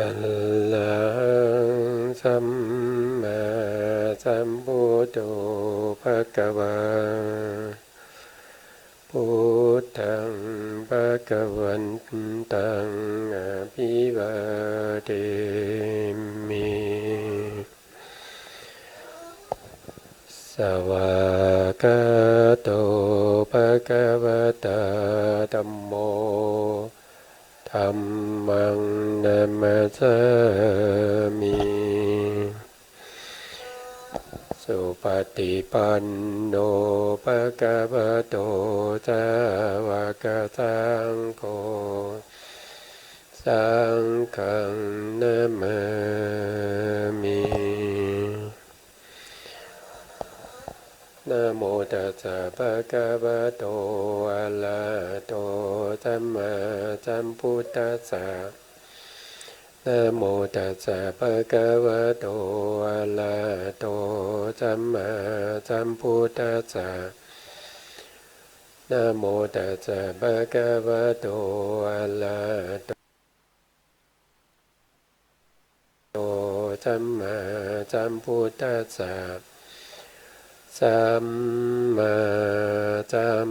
อะระหังสัมมาสัมพุทโธภะคะวาพุทธังภะคะวันตังอะภิวาเทมิสวากขาโตภะคะวะตาธัมโมธัมมังนัมมัสสามิสุปฏิปันโนภะคะวะโตสาวกสังโฆสังฆังนะมามินะโมตัสสะภะคะวะโตอะระหะโตสัมมาสัมพุทธัสสะนะโมตัสสะภะคะวะโตอะระหะโตสัมมาสัมพุทธัสสะนะโมตัสสะภะคะวะโตอะระหะโตสัมมาสัมพุทธัสสะสัมมาสัม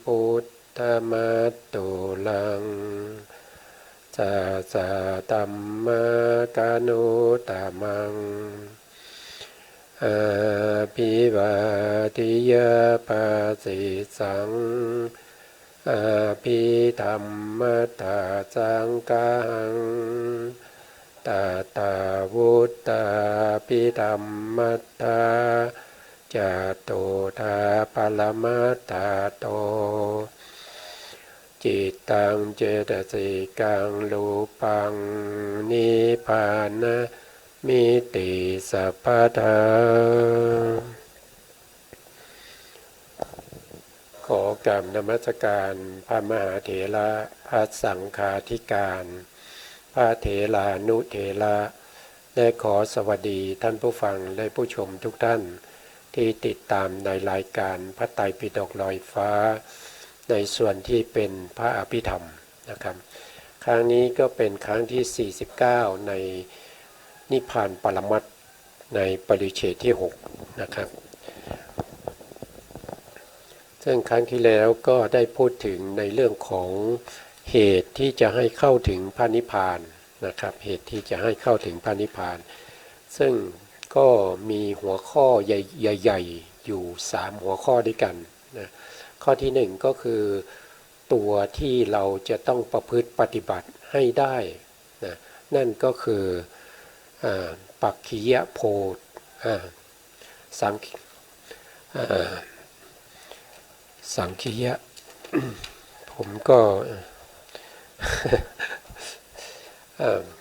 พุทธมัตตุลังสัสสะธัมมกานุตตมังอาภิวาทิยาปัสสิสังอาภิธรรมตาสังฆังตตาวุตตาภิธรรมตาจโตธาปรมัตถาโตจิตตังเจตสิกังรูปังนิพพานะมิติสัพพทาขอกราบนมัสการพระมหาเถระพระสังฆาธิการพระเถรานุเถระและขอสวัสดีท่านผู้ฟังและผู้ชมทุกท่านที่ติดตามในรายการพระไตรปิฎกลอยฟ้าในส่วนที่เป็นพระอภิธรรมนะครับครั้งนี้ก็เป็นครั้งที่49ในนิพพานปรมัตถ์ในปริเฉดที่6นะครับซึ่งครั้งที่แล้วก็ได้พูดถึงในเรื่องของเหตุที่จะให้เข้าถึงพระนิพพานนะครับเหตุที่จะให้เข้าถึงพระนิพพานซึ่งก็มีหัวข้อใหญ่ๆอยู่3หัวข้อด้วยกันนะข้อที่1ก็คือตัวที่เราจะต้องประพฤติปฏิบัติให้ได้นะนั่นก็คือปักขิยโพสังขิยะผมก็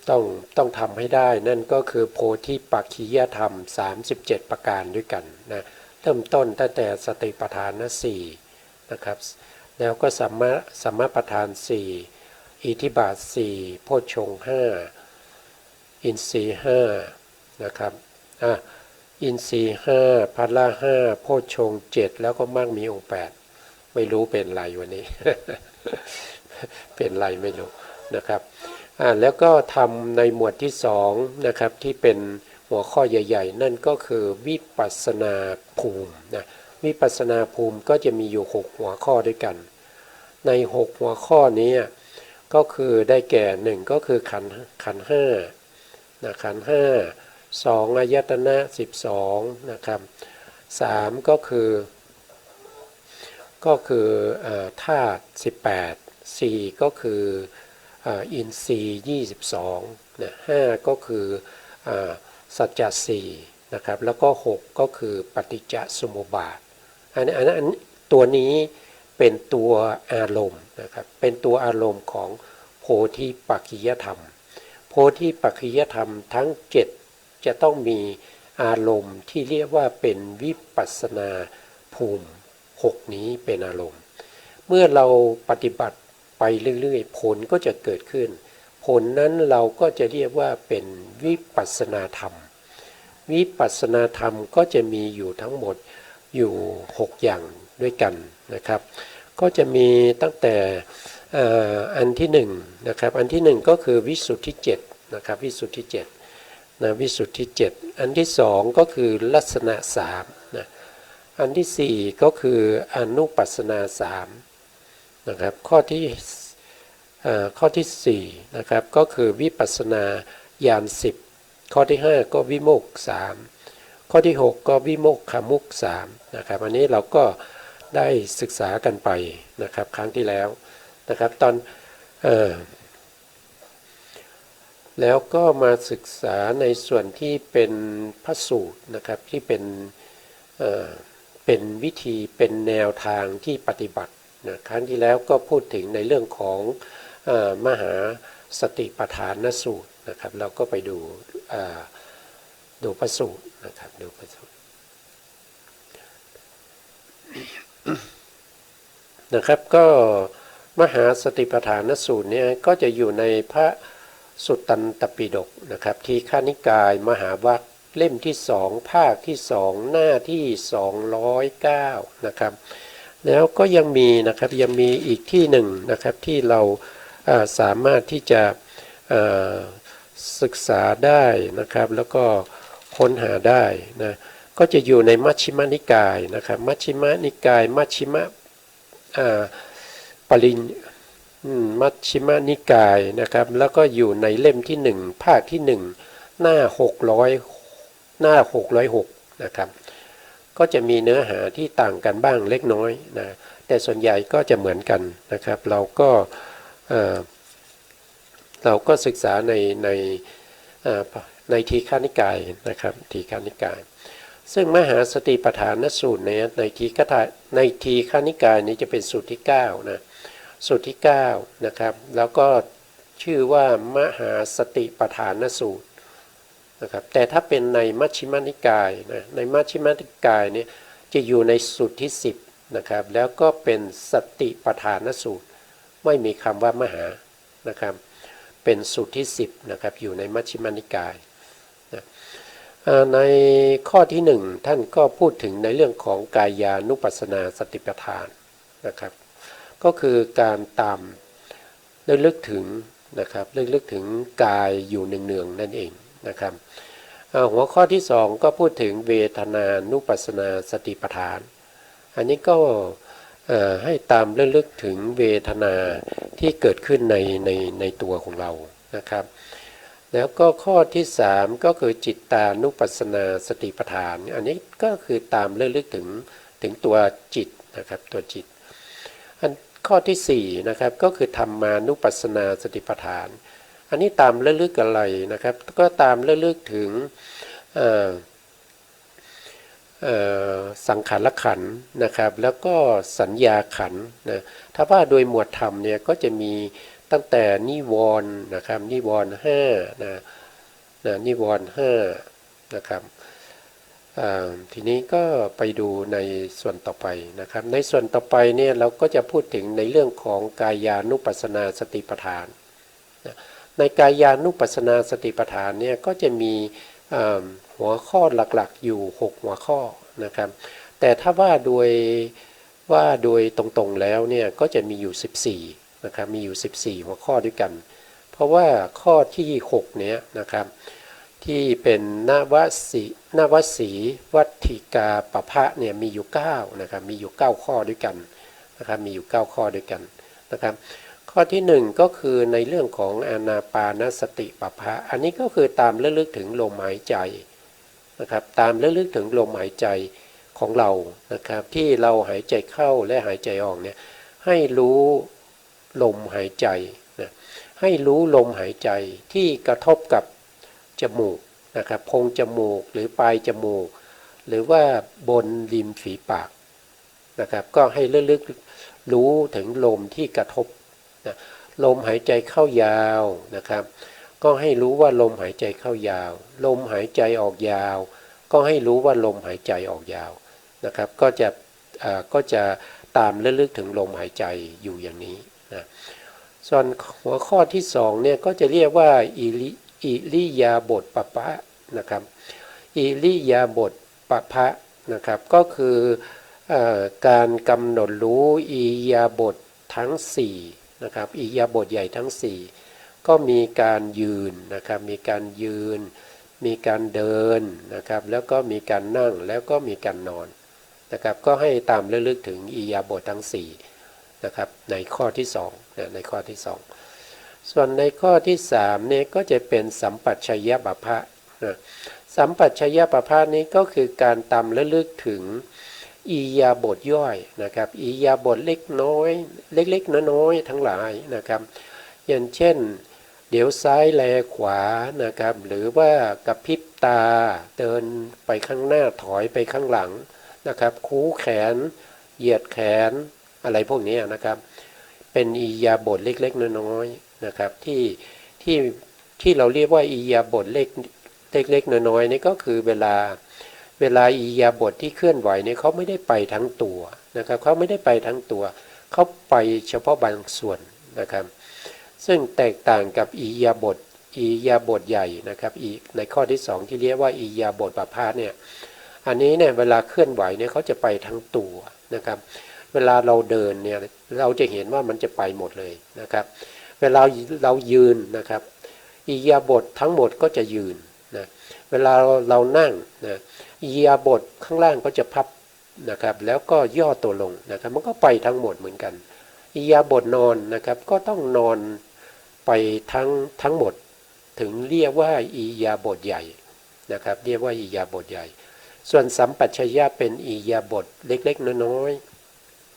ต้องทำให้ได้นั่นก็คือโพธิปักขิยธรรม37ประการด้วยกันนะเริ่มต้นตั้งแต่สติปัฏฐาน4นะครับแล้วก็สัมมาปัฏฐาน4อิทธิบาท4โพชฌงค์5อินทรีย์5นะครับอินทรีย์5พละ5โพชฌงค์7แล้วก็มรรคมีองค์8ไม่รู้เป็นไรวันนี้ เป็นไรไม่รู้นะครับแล้วก็ทำในหมวดที่2นะครับที่เป็นหัวข้อใหญ่ๆนั่นก็คือวิปัสสนาภูมินะวิปัสสนาภูมิก็จะมีอยู่6หัวข้อด้วยกันใน6หัวข้อนี้ก็คือได้แก่1ก็คือขันธ์5นะขันธ์5 2อายตนะ12นะครับ3ก็คือธาตุ18 4ก็คืออินทรีย์22นะ5ก็คือสัจจะ4นะครับแล้วก็6ก็คือปฏิจจสมุปบาทอันตัวนี้เป็นตัวอารมณ์นะครับเป็นตัวอารมณ์ของโพธิปักขิยธรรมโพธิปักขิยธรรมทั้ง7จะต้องมีอารมณ์ที่เรียกว่าเป็นวิปัสสนาภูมิ6นี้เป็นอารมณ์เมื่อเราปฏิบัติไปเรื่อยๆผลก็จะเกิดขึ้นผลนั้นเราก็จะเรียกว่าเป็นวิปัสสนาธรรมวิปัสสนาธรรมก็จะมีอยู่ทั้งหมดอยู่6อย่างด้วยกันนะครับก็จะมีตั้งแต่อันที่1นะครับอันที่1ก็คือวิสุทธิ นะครับวิสุทธิ7นะวิสุทธิ7อันที่2ก็คือลักษณะ3นะอันที่4ก็คืออนุปัสสนา3นะครับข้อที่4นะครับก็คือวิปัสสนาญาณ10ข้อที่5ก็วิโมกข์3ข้อที่6ก็วิโมกขมุข3นะครับอันนี้เราก็ได้ศึกษากันไปนะครับครั้งที่แล้วนะครับตอนแล้วก็มาศึกษาในส่วนที่เป็นพระสูตรนะครับที่เป็นวิธีเป็นแนวทางที่ปฏิบัตินะครั้งที่แล้วก็พูดถึงในเรื่องของมหาสติปัฏฐานสูตรนะครับเราก็ไปดูพระสูตรนะครับดูพระสูตรนะครับก็มหาสติปัฏฐานสูตรเนี่ยก็จะอยู่ในพระสุตตันตปิฎกนะครับทีฆนิกายมหาวรรคเล่มที่2ภาคที่2หน้าที่209นะครับแล้วก็ยังมีนะครับยังมีอีกที่หนึ่งนะครับที่เราสามารถที่จะศึกษาได้นะครับแล้วก็ค้นหาได้นะก็จะอยู่ในมัชฌิมนิกายนะครับมัชฌิมนิกายมัชฌิมมัชฌิมนิกายนะครับแล้วก็อยู่ในเล่มที่1ภาคที่1หน้า606นะครับก็จะมีเนื้อหาที่ต่างกันบ้างเล็กน้อยนะแต่ส่วนใหญ่ก็จะเหมือนกันนะครับเราก็ศึกษาในทีฆนิกายนะครับทีฆนิกายซึ่งมหาสติปัฏฐานสูตรในทีฆนิกายนี้จะเป็นสูตรที่9นะสูตรที่9นะครับแล้วก็ชื่อว่ามหาสติปัฏฐานสูตรนะครับแต่ถ้าเป็นในมัชฌิมนิกายนะในมัชฌิมนิกายนี้จะอยู่ในสูตรที่10นะครับแล้วก็เป็นสติปัฏฐานสูตรไม่มีคำว่ามหานะครับเป็นสูตรที่10นะครับอยู่ในมัชฌิมนิกายนะในข้อที่1ท่านก็พูดถึงในเรื่องของกายานุปัสสนาสติปัฏฐานนะครับก็คือการตามระลึกถึงนะครับระลึกถึงกายอยู่เนืองๆนั่นเองนะครับหัวข้อที่2ก็พูดถึงเวทนานุปัสสนาสติปัฏฐานอันนี้ก็ให้ตามระลึกถึงเวทนาที่เกิดขึ้นในตัวของเรานะครับแล้วก็ข้อที่3ก็คือจิตตานุปัสสนาสติปัฏฐานอันนี้ก็คือตามระลึกถึงตัวจิตนะครับตัวจิตข้อที่4นะครับก็คือธรรมานุปัสสนาสติปัฏฐานอันนี้ตามระลึกอะไรนะครับก็ตามระลึกถึงสังขารขันธ์นะครับแล้วก็สัญญาขันธ์นะถ้าว่าโดยหมวดธรรมเนี่ยก็จะมีตั้งแต่นิวรณ์นะครับนิวรณ์5นะนิวรณ์5นะครับทีนี้ก็ไปดูในส่วนต่อไปนะครับในส่วนต่อไปเนี่ยเราก็จะพูดถึงในเรื่องของกายานุปัสสนาสติปัฏฐานในกายานุปัสสนาสติปัฏฐานเนี่ยก็จะมีหัวข้อหลักๆอยู่6หัวข้อนะครับแต่ถ้าว่าโดยตรงๆแล้วเนี่ยก็จะมีอยู่14นะครับมีอยู่14หัวข้อด้วยกันเพราะว่าข้อที่6เนี้ยนะครับที่เป็นนวสีวัฏฐิกาปภะเนี่ยมีอยู่9นะครับมีอยู่9ข้อด้วยกันนะครับมีอยู่9ข้อด้วยกันนะครับข้อที่1ก็คือในเรื่องของอานาปานสติปภะอันนี้ก็คือตามระลึกถึงลมหายใจนะครับตามระลึกถึงลมหายใจของเรานะครับที่เราหายใจเข้าและหายใจออกเนี่ยให้รู้ลมหายใจนะให้รู้ลมหายใจที่กระทบกับจมูกนะครับโพรงจมูกหรือปลายจมูกหรือว่าบนริมฝีปากนะครับก็ให้ระลึกรู้ถึงลมที่กระทบนะลมหายใจเข้ายาวนะครับก็ให้รู้ว่าลมหายใจเข้ายาวลมหายใจออกยาวก็ให้รู้ว่าลมหายใจออกยาวนะครับก็จะตามระลึกถึงลมหายใจอยู่อย่างนี้นะส่วนหัวข้อที่2เนี่ยก็จะเรียกว่าอิริยาบถปภะนะครับอิริยาบถปภะนะครับก็คือการกำหนดรู้อิริยาบถทั้ง4นะครับอิริยาบถใหญ่ทั้ง4 ก็มีการยืนนะครับมีการยืนมีการเดินนะครับแล้วก็มีการนั่งแล้วก็มีการนอนนะครับก็ให้ตามระลึกถึงอิริยาบถทั้ง4นะครับในข้อที่2นะในข้อที่2ส่วนในข้อที่3เนี่ยก็จะเป็นสัมปัชัญญบัพพะนะสัมปัชัญญบัพพะนี้ก็คือการตามระลึกถึงอิริยาบถย่อยนะครับอิริยาบถเล็กน้อยเล็กๆน้อยๆทั้งหลายนะครับอย่างเช่นเดี๋ยวซ้ายแลขวานะครับหรือว่ากระพริบตาเดินไปข้างหน้าถอยไปข้างหลังนะครับคูแขนเหยียดแขนอะไรพวกนี้นะครับเป็นอิริยาบถเล็กๆน้อยๆนะครับที่เราเรียกว่าอิริยาบถเล็กๆน้อยๆนี่ก็คือเวลาอิริยาบถที่เคลื่อนไหวเนี่ยเขาไม่ได้ไปทั้งตัวนะครับเขาไม่ได้ไปทั้งตัวเขาไปเฉพาะบางส่วนนะครับซึ่งแตกต่างกับอิริยาบถใหญ่นะครับในข้อที่2ที่เรียกว่าอิริยาบถบัพพะเนี่ยอันนี้เนี่ยเวลาเคลื่อนไหวเนี่ยเขาจะไปทั้งตัวนะครับเวลาเราเดินเนี่ยเราจะเห็นว่ามันจะไปหมดเลยนะครับเวลาเรายืนนะครับอิริยาบถทั้งหมดก็จะยืนนะเวลาเรานั่งนะอิริยาบถข้างล่างก็จะพับนะครับแล้วก็ย่อตัวลงนะครับมันก็ไปทั้งหมดเหมือนกันอิริยาบถนอนนะครับก็ต้องนอนไปทั้งหมดถึงเรียกว่าอิริยาบถใหญ่นะครับเรียกว่าอิริยาบถใหญ่ส่วนสัมปชัญญะเป็นอิริยาบถเล็กๆน้อย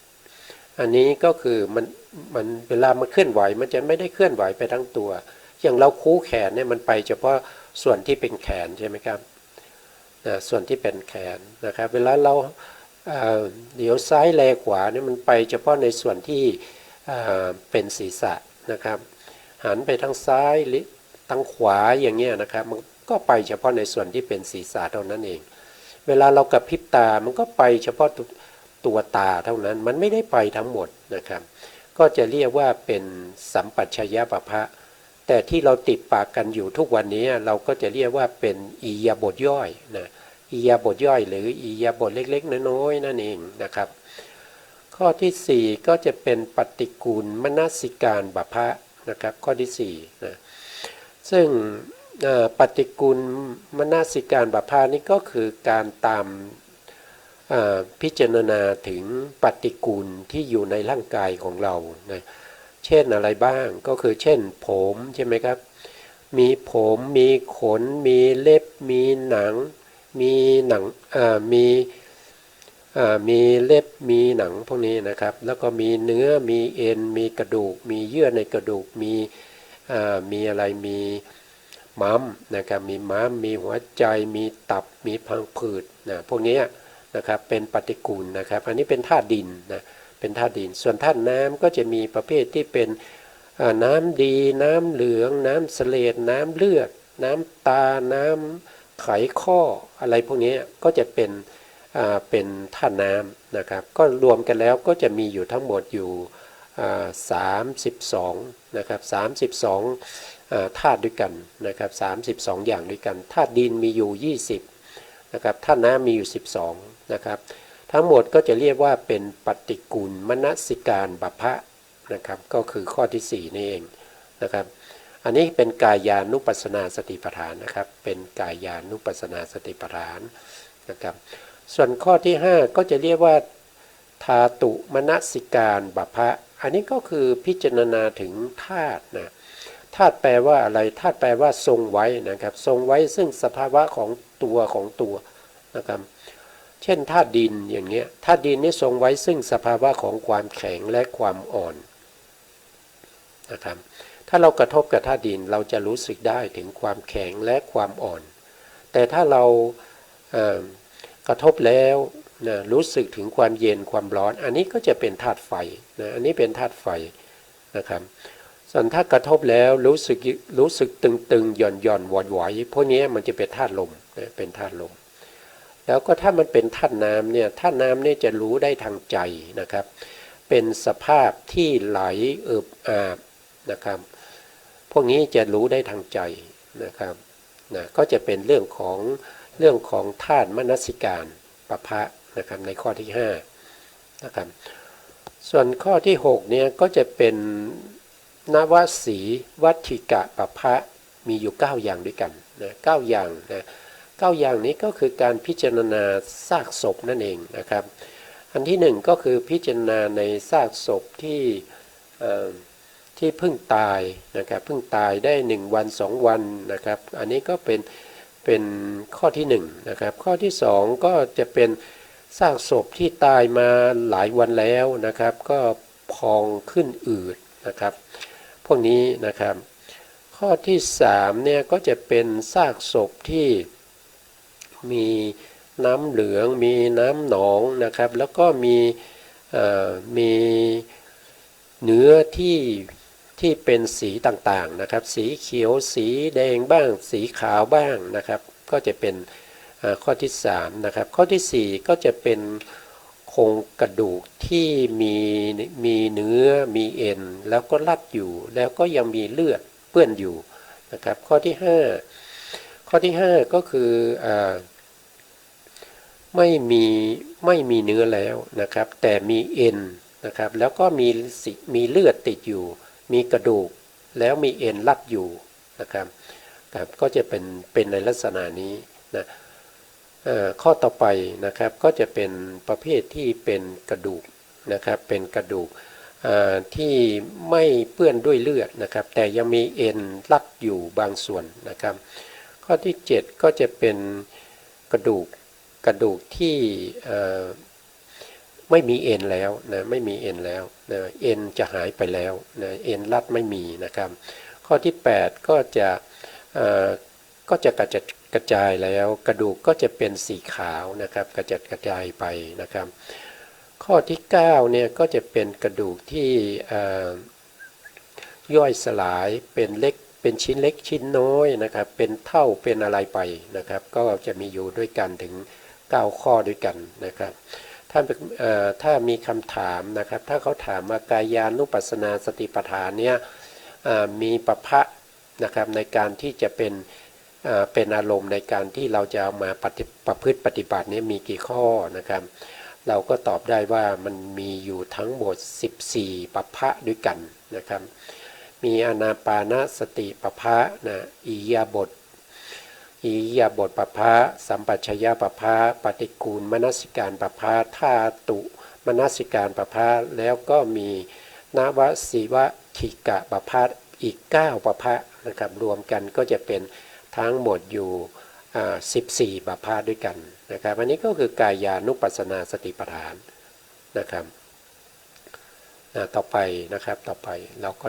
ๆอันนี้ก็คือมันเวลามันเคลื่อนไหวมันจะไม่ได้เคลื่อนไหวไปทั้งตัวอย่างเราคูแขนเนี่ยมันไปเฉพาะส่วนที่เป็นแขนใช่ไหมครับส่วนที่เป็นแขนนะครับเวลาเราเดี๋ยวซ้ายแลขวาเนี่ยมันไปเฉพาะในส่วนที่เป็นศีรษะนะครับหันไปทางซ้ายหรือทางขวาอย่างเงี้ยนะครับมันก็ไปเฉพาะในส่วนที่เป็นศีรษะเท่านั้นเองเวลาเรากระพริบตามันก็ไปเฉพาะตัวตาเท่านั้นมันไม่ได้ไปทั้งหมดนะครับก็จะเรียกว่าเป็นสัมปัชัญญบัพพะแต่ที่เราติดปากกันอยู่ทุกวันนี้เราก็จะเรียกว่าเป็นอิริยาบถย่อยนะอิริยาบถย่อยหรืออิริยาบถเล็กๆน้อยๆนั่นเองนะครับข้อที่4ก็จะเป็นปฏิกูลมนสิการบัพพะนะครับข้อที่4นะซึ่งปฏิกูลมนสิการบัพพะนี่ก็คือการตามพิจารณาถึงปฏิกูลที่อยู่ในร่างกายของเรานะเช่นอะไรบ้างก็คือเช่นผมใช่ไหมครับมีผมมีขนมีเล็บมีหนังมีเล็บมีหนังพวกนี้นะครับแล้วก็มีเนื้อมีเอ็นมีกระดูกมีเยื่อในกระดูกมีอะไรมีม้ามนะครับมีม้ามมีหัวใจมีตับมีพังผืดนะพวกนี้นะครับเป็นปฏิกูลนะครับอันนี้เป็นธาตุดินนะเป็นธาตุดินส่วนธาตุน้ำก็จะมีประเภทที่เป็นน้ำดีน้ำเหลืองน้ำเสลดน้ำเลือดน้ำตาน้ำไขข้ออะไรพวกนี้ก็จะเป็นธาตุน้ำนะครับก็รวมกันแล้วก็จะมีอยู่ทั้งหมดอยู่32นะครับ32ธาตุด้วยกันนะครับ32อย่างด้วยกันธาตุดินมีอยู่20นะครับธาตุน้ำมีอยู่12นะครับทั้งหมดก็จะเรียกว่าเป็นปฏิกูลมนสิการบัพพะนะครับก็คือข้อที่4นี่เองนะครับอันนี้เป็นกายานุปัสสนาสติปัฏฐานนะครับเป็นกายานุปัสสนาสติปัฏฐานนะครับส่วนข้อที่5ก็จะเรียกว่าธาตุมนสิการบัพพะอันนี้ก็คือพิจารณาถึงธาตุนะธาตุแปลว่าอะไรธาตุแปลว่าทรงไว้นะครับทรงไว้ซึ่งสภาวะของตัวนะครับเช่นธาตุดินอย่างเงี้ยธาตุดินนี่ทรงไว้ซึ่งสภาวะของความแข็งและความอ่อนนะครับถ้าเรากระทบกับธาตุดินเราจะรู้สึกได้ถึงความแข็งและความอ่อนแต่ถ้าเรากระทบแล้วนะรู้สึกถึงความเย็นความร้อนอันนี้ก็จะเป็นธาตุไฟนะอันนี้เป็นธาตุไฟนะครับส่วนถ้ากระทบแล้วรู้สึกตึงๆหย่อนไหวๆพวกนี้มันจะเป็นธาตุลมนะเป็นธาตุลมแล้วก็ถ้ามันเป็นธาตุน้ำเนี่ยธาตุน้ำเนี่ยจะรู้ได้ทางใจนะครับเป็นสภาพที่ไหลเอิบอาบนะครับพวกนี้จะรู้ได้ทางใจนะครับนะก็จะเป็นเรื่องของธาตุมนสิการบัพพะนะครับในข้อที่5นะครับส่วนข้อที่6เนี่ยก็จะเป็น นวสีวัตถิกะปะพะมีอยู่9อย่างด้วยกันนะ9อย่างนะ9อย่างนี้ก็คือการพิจารณาซากศพนั่นเองนะครับอันที่หนึ่งก็คือพิจารณาในซากศพที่เพิ่งตายนะครับเพิ่งตายได้1วัน2วันนะครับอันนี้ก็เป็นข้อที่1นะครับข้อที่2ก็จะเป็นซากศพที่ตายมาหลายวันแล้วนะครับก็พองขึ้นอืดนะครับพวกนี้นะครับข้อที่3เนี่ยก็จะเป็นซากศพที่มีน้ำเหลืองมีน้ำหนองนะครับแล้วก็มีเนื้อที่เป็นสีต่างๆนะครับสีเขียวสีแดงบ้างสีขาวบ้างนะครับก็จะเป็นข้อที่3นะครับข้อที่4ก็จะเป็นโครงกระดูกที่มีเนื้อมีเอ็นแล้วก็รัดอยู่แล้วก็ยังมีเลือดเปื้อนอยู่นะครับข้อที่5ก็คือไม่มีเนื้อแล้วนะครับแต่มีเอ็นนะครับแล้วก็มีเลือดติดอยู่มีกระดูกแล้วมีเอ็นรัดอยู่นะครับก็จะเป็นในลักษณะนี้นะข้อต่อไปนะครับก็จะเป็นประเภทที่เป็นกระดูกนะครับเป็นกระดูกที่ไม่เปื้อนด้วยเลือดนะครับแต่ยังมีเอ็นรัดอยู่บางส่วนนะครับข้อที่7ก็จะเป็นกระดูกที่ไม่มีเอ็นแล้วนะไม่มีเอ็นแล้วนะเอ็นจะหายไปแล้วนะเอ็นรัดไม่มีนะครับข้อที่8ก็จะกระจายแล้วกระดูกก็จะเป็นสีขาวนะครับกระจายไปนะครับข้อที่9เนี่ยก็จะเป็นกระดูกที่ย่อยสลายเป็นชิ้นเล็กชิ้นน้อยนะครับเป็นเท่าเป็นอะไรไปนะครับก็จะมีอยู่ด้วยกันถึง9ข้อด้วยกันนะครับถ้ามีคำถามนะครับถ้าเขาถามว่ากายานุปัสสนาสติปัฏฐานเนี่ยมีปภะนะครับในการที่จะเป็นอารมณ์ในการที่เราจะเอามาประพฤติปฏิบัตินี้มีกี่ข้อนะครับเราก็ตอบได้ว่ามันมีอยู่ทั้งหมด14ปภะด้วยกันนะครับมีอานาปานสติปภะนะอิริยาบถปภะสัมปชัญญะปภะปฏิกูลมนสิการปภะธาตุมนสิการปภะแล้วก็มีนวสีวทิกะปภะอีก9ปภะนะครับรวมกันก็จะเป็นทั้งหมดอยู่14ปภะด้วยกันนะครับอันนี้ก็คือกายานุปัสสนาสติปัฏฐานนะครับต่อไปนะครับต่อไปเราก็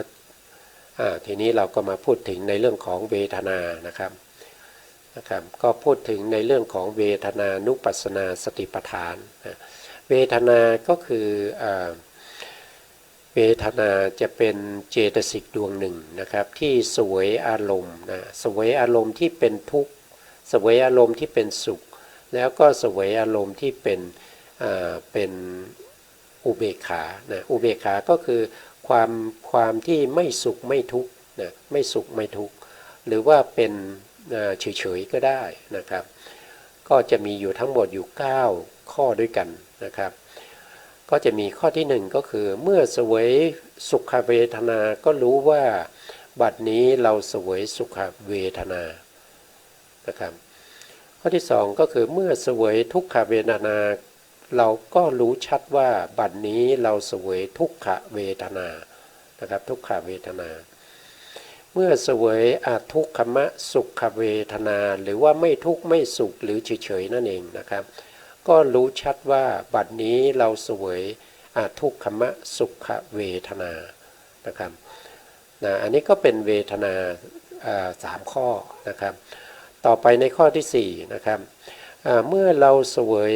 ทีนี้เราก็มาพูดถึงในเรื่องของเวทนานะครับก็พูดถึงในเรื่องของเวทนานุปัสสนาสติปัฏฐานเวทนาก็คือเวทนาจะเป็นเจตสิกดวงหนึ่งนะครับที่สวยอารมณ์นะสวยอารมณ์ที่เป็นทุกข์สวยอารมณ์ที่เป็นสุขแล้วก็สวยอารมณ์ที่เป็นอุเบกขานะอุเบกขาก็คือความที่ไม่สุขไม่ทุกข์นะไม่สุขไม่ทุกข์หรือว่าเป็นเฉยๆก็ได้นะครับก็จะมีอยู่ทั้งหมดอยู่9ข้อด้วยกันนะครับก็จะมีข้อที่1ก็คือเมื่อเสวยสุขเวทนาก็รู้ว่าบัดนี้เราเสวยสุขเวทนานะครับข้อที่2ก็คือเมื่อเสวยทุกขเวทนาเราก็รู้ชัดว่าบัดนี้เราเสวยทุกขเวทนานะครับทุกขเวทนาเมื่อเสวยทุกขมะสุขเวทนาหรือว่าไม่ทุกข์ไม่สุขหรือเฉยๆนั่นเองนะครับก็รู้ชัดว่าบัดนี้เราเสวยทุกขมะสุขเวทนานะครับอันนี้ก็เป็นเวทนา3ข้อนะครับต่อไปในข้อที่4นะครับเมื่อเราเสวย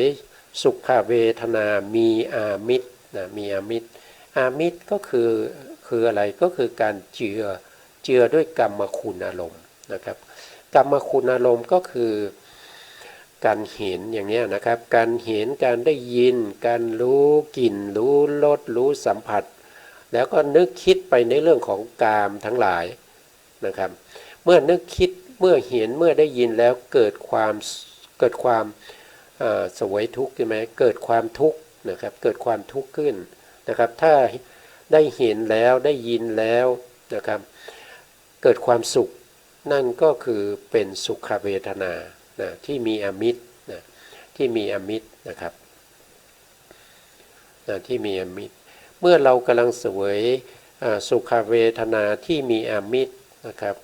สุขเวทนามีอามิตรมีอามิตรก็คืออะไรก็คือการเจือด้วยกรรมคุณอารมณ์นะครับกรรมคุณอารมณ์ก็คือการเห็นอย่างนี้นะครับการเห็นการได้ยินการรู้กลิ่นรู้รสรู้สัมผัสแล้วก็นึกคิดไปในเรื่องของกามทั้งหลายนะครับเมื่อนึกคิดเมื่อเห็นเมื่อได้ยินแล้วเกิดความเสวยทุกข์ใช่ไหมเกิดความทุกข์นะครับเกิดความทุกข์ขึ้นนะครับถ้าได้เห็นแล้วได้ยินแล้ว นะครับเกิดความสุขนั่นก็คือเป็นสุขเวทนานะที่มีอมิตรนะที่มีอมิตรนะครับนะที่มีอมิตรเมื่อเรากำลังเสวยสุขเวทนาที่มีอมิตรนะครับ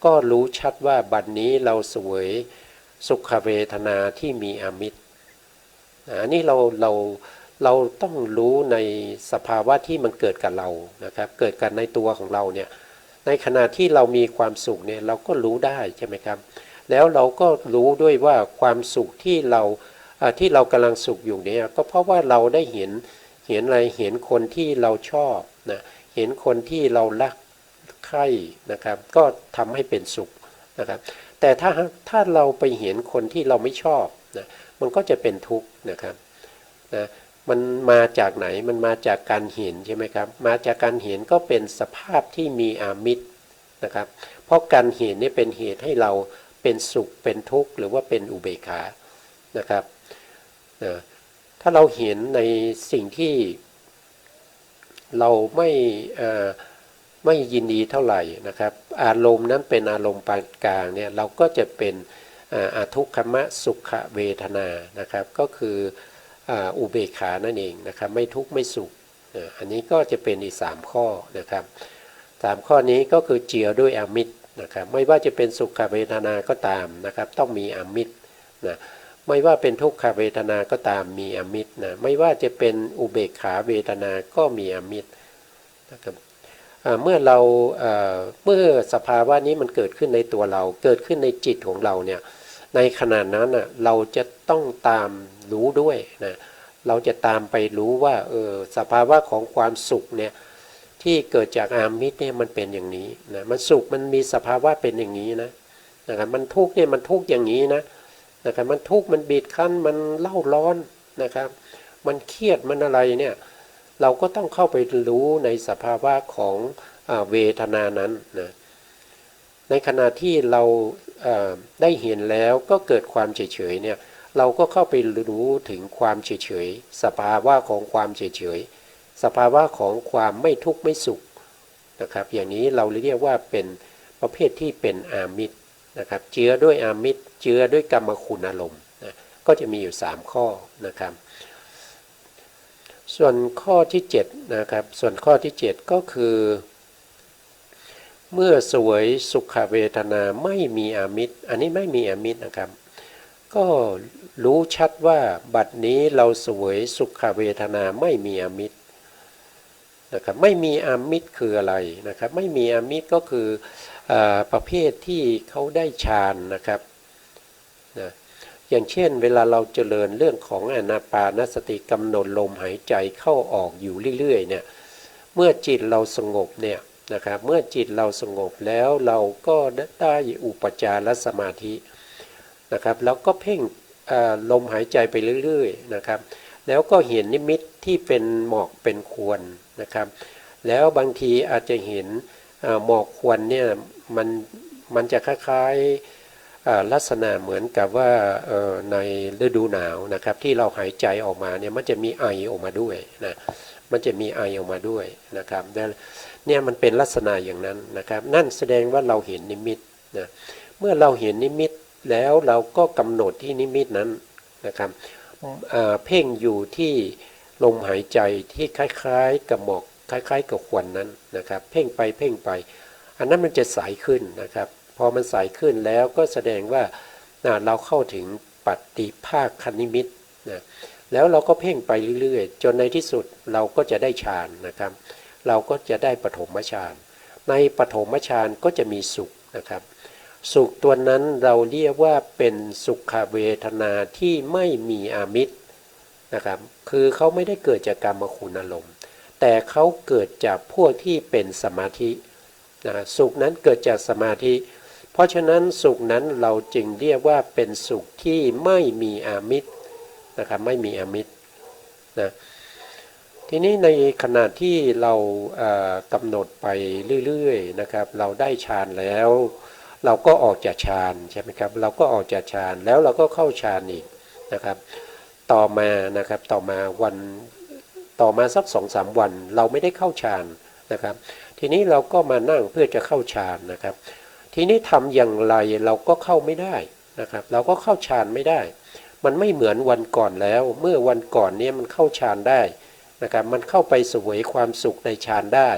ก็รู้ชัดว่าบัดนี้เราเสวยสุขเวทนาที่มีอมิตรอันนี้เราต้องรู้ในสภาวะที่มันเกิดกับเรานะครับเกิดกันในตัวของเราเนี่ยในขณะที่เรามีความสุขเนี่ยเราก็รู้ได้ใช่ไหมครับแล้วเราก็รู้ด้วยว่าความสุขที่เรากำลังสุขอยู่เนี่ยก็เพราะว่าเราได้เห็นอะไรเห็นคนที่เราชอบนะเห็นคนที่เรารักใคร่นะครับก็ทำให้เป็นสุขนะครับแต่ถ้าเราไปเห็นคนที่เราไม่ชอบนะมันก็จะเป็นทุกข์นะครับนะมันมาจากไหนมันมาจากการเห็นใช่ไหมครับมาจากการเห็นก็เป็นสภาพที่มีอามิตรนะครับเพราะการเห็นนี่เป็นเหตุให้เราเป็นสุขเป็นทุกข์หรือว่าเป็นอุเบกขานะครับนะถ้าเราเห็นในสิ่งที่เราไม่ยินดีเท่าไหร่นะครับอารมณ์นั้นเป็นอารมณ์ปานกลางเนี่ยเราก็จะเป็นอทุกขมสุขเวทนานะครับก็คืออุเบกขานั่นเองนะครับไม่ทุกข์ไม่สุขอันนี้ก็จะเป็นอีก3ข้อนะครับ3ข้อนี้ก็คือเจือด้วยอมิตรนะครับไม่ว่าจะเป็นสุขเวทนาก็ตามนะครับต้องมีอมิตรนะไม่ว่าเป็นทุกขเวทนาก็ตามมีอมิตรนะไม่ว่าจะเป็นอุเบกขาเวทนาก็มีอมิตรนะครับเมื่อสภาวะนี้มันเกิดขึ้นในตัวเราเกิดขึ้นในจิตของเราเนี่ยในขณะนั้นเราจะต้องตามรู้ด้วยนะเราจะตามไปรู้ว่าสภาวะของความสุขเนี่ยที่เกิดจากอามิตรเนี่ยมันเป็นอย่างนี้นะมันสุขมันมีสภาวะเป็นอย่างนี้นะครับมันทุกข์เนี่ยมันทุกข์อย่างนี้นะครับมันทุกข์มันบีบคั้นมันเล่าร้อนนะครับมันเครียดมันอะไรเนี่ยเราก็ต้องเข้าไปรู้ในสภาวะของเวทนานั้นนะในขณะที่เราได้เห็นแล้วก็เกิดความเฉยๆเนี่ยเราก็เข้าไปรู้ถึงความเฉยๆสภาวะของความเฉยๆสภาวะของความไม่ทุกข์ไม่สุขนะครับอย่างนี้เราเรียกว่าเป็นประเภทที่เป็นอามิตรนะครับเจือด้วยอามิตรเจือด้วยกรรมคุณอารมณ์นะก็จะมีอยู่3ข้อนะครับส่วนข้อที่7นะครับส่วนข้อที่7ก็คือเมื่อเสวยสุขเวทนาไม่มีอามิตรอันนี้ไม่มีอามิตรนะครับก็รู้ชัดว่าบัดนี้เราเสวยสุขเวทนาไม่มีอามิตรนะครับไม่มีอามิตรคืออะไรนะครับไม่มีอามิตรก็คือประเภทที่เขาได้ฌานนะครับนะอย่างเช่นเวลาเราเจริญเรื่องของอานาปานสติกำหนดลมหายใจเข้าออกอยู่เรื่อยๆเนี่ยเมื่อจิตเราสงบเนี่ยนะครับเมื่อจิตเราสงบแล้วเราก็ได้อุปจารสมาธินะครับแล้วก็เพ่งลมหายใจไปเรื่อยๆนะครับแล้วก็เห็นนิมิตที่เป็นหมอกเป็นควันนะครับแล้วบางทีอาจจะเห็นหมอกควันเนี่ยมันจะคล้ายๆลักษณะเหมือนกับว่าในฤดูหนาวนะครับที่เราหายใจออกมาเนี่ยมันจะมีไอออกมาด้วยนะมันจะมีไอออกมาด้วยนะครับเนี่ยมันเป็นลักษณะอย่างนั้นนะครับนั่นแสดงว่าเราเห็นนิมิตนะเมื่อเราเห็นนิมิตแล้วเราก็กำหนดที่นิมิตนั้นนะครับเพ่งอยู่ที่ลมหายใจที่คล้ายๆกับหมอกคล้ายๆกับควันนั้นนะครับเพ่งไปเพ่งไปอันนั้นมันจะใสขึ้นนะครับพอมันใสขึ้นแล้วก็แสดงว่าเราเข้าถึงปฏิภาคนิมิตนะแล้วเราก็เพ่งไปเรื่อยๆจนในที่สุดเราก็จะได้ฌานนะครับเราก็จะได้ปฐมฌานในปฐมฌานก็จะมีสุขนะครับสุขตัวนั้นเราเรียกว่าเป็นสุขเวทนาที่ไม่มีอามิตรนะครับคือเขาไม่ได้เกิดจากกรรมคุณอารมณ์แต่เขาเกิดจากพวกที่เป็นสมาธินะสุขนั้นเกิดจากสมาธิเพราะฉะนั้นสุขนั้นเราจึงเรียกว่าเป็นสุขที่ไม่มีอามิตรนะครับไม่มีอามิตรนะทีนี้ในขณะที่เรากำหนดไปเรื่อยๆนะครับเราได้ฌานแล้วเราก็ออกจากฌานใช่ไหมครับเราก็ออกจากฌานแล้วเราก็เข้าฌานอีกนะครับต่อมาสัก 2-3 วันเราไม่ได้เข้าฌานนะครับ ทีนี้เราก็มานั่งเพื่อจะเข้าฌานนะครับทีนี้ทำอย่างไรเราก็เข้าไม่ได้นะครับเราก็เข้าฌานไม่ได้มันไม่เหมือนวันก่อนแล้วเมื่อวันก่อนเนี่ยมันเข้าฌานได้นะครับมันเข้าไปเสวยความสุขในฌานได้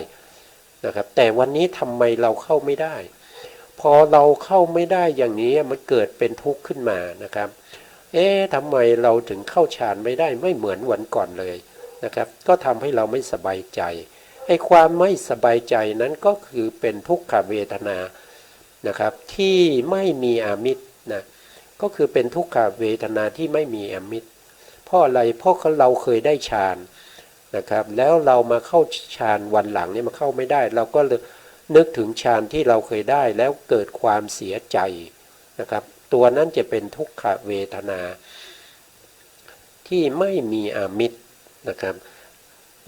นะครับแต่วันนี้ทำไมเราเข้าไม่ได้พอเราเข้าไม่ได้อย่างนี้มันเกิดเป็นทุกข์ขึ้นมานะครับทำไมเราถึงเข้าฌานไม่ได้ไม่เหมือนวันก่อนเลยนะครับก็ทำให้เราไม่สบายใจไอ้ความไม่สบายใจนั้นก็คือเป็นทุกขเวทนานะครับที่ไม่มีอามิตรนะก็คือเป็นทุกขเวทนาที่ไม่มีอามิตรเพราะอะไรเพราะเราเคยได้ฌานนะครับแล้วเรามาเข้าฌานวันหลังเนี่ยมาเข้าไม่ได้เราก็เลยนึกถึงฌานที่เราเคยได้แล้วเกิดความเสียใจนะครับตัวนั้นจะเป็นทุกขเวทนาที่ไม่มีอามิตรนะครับ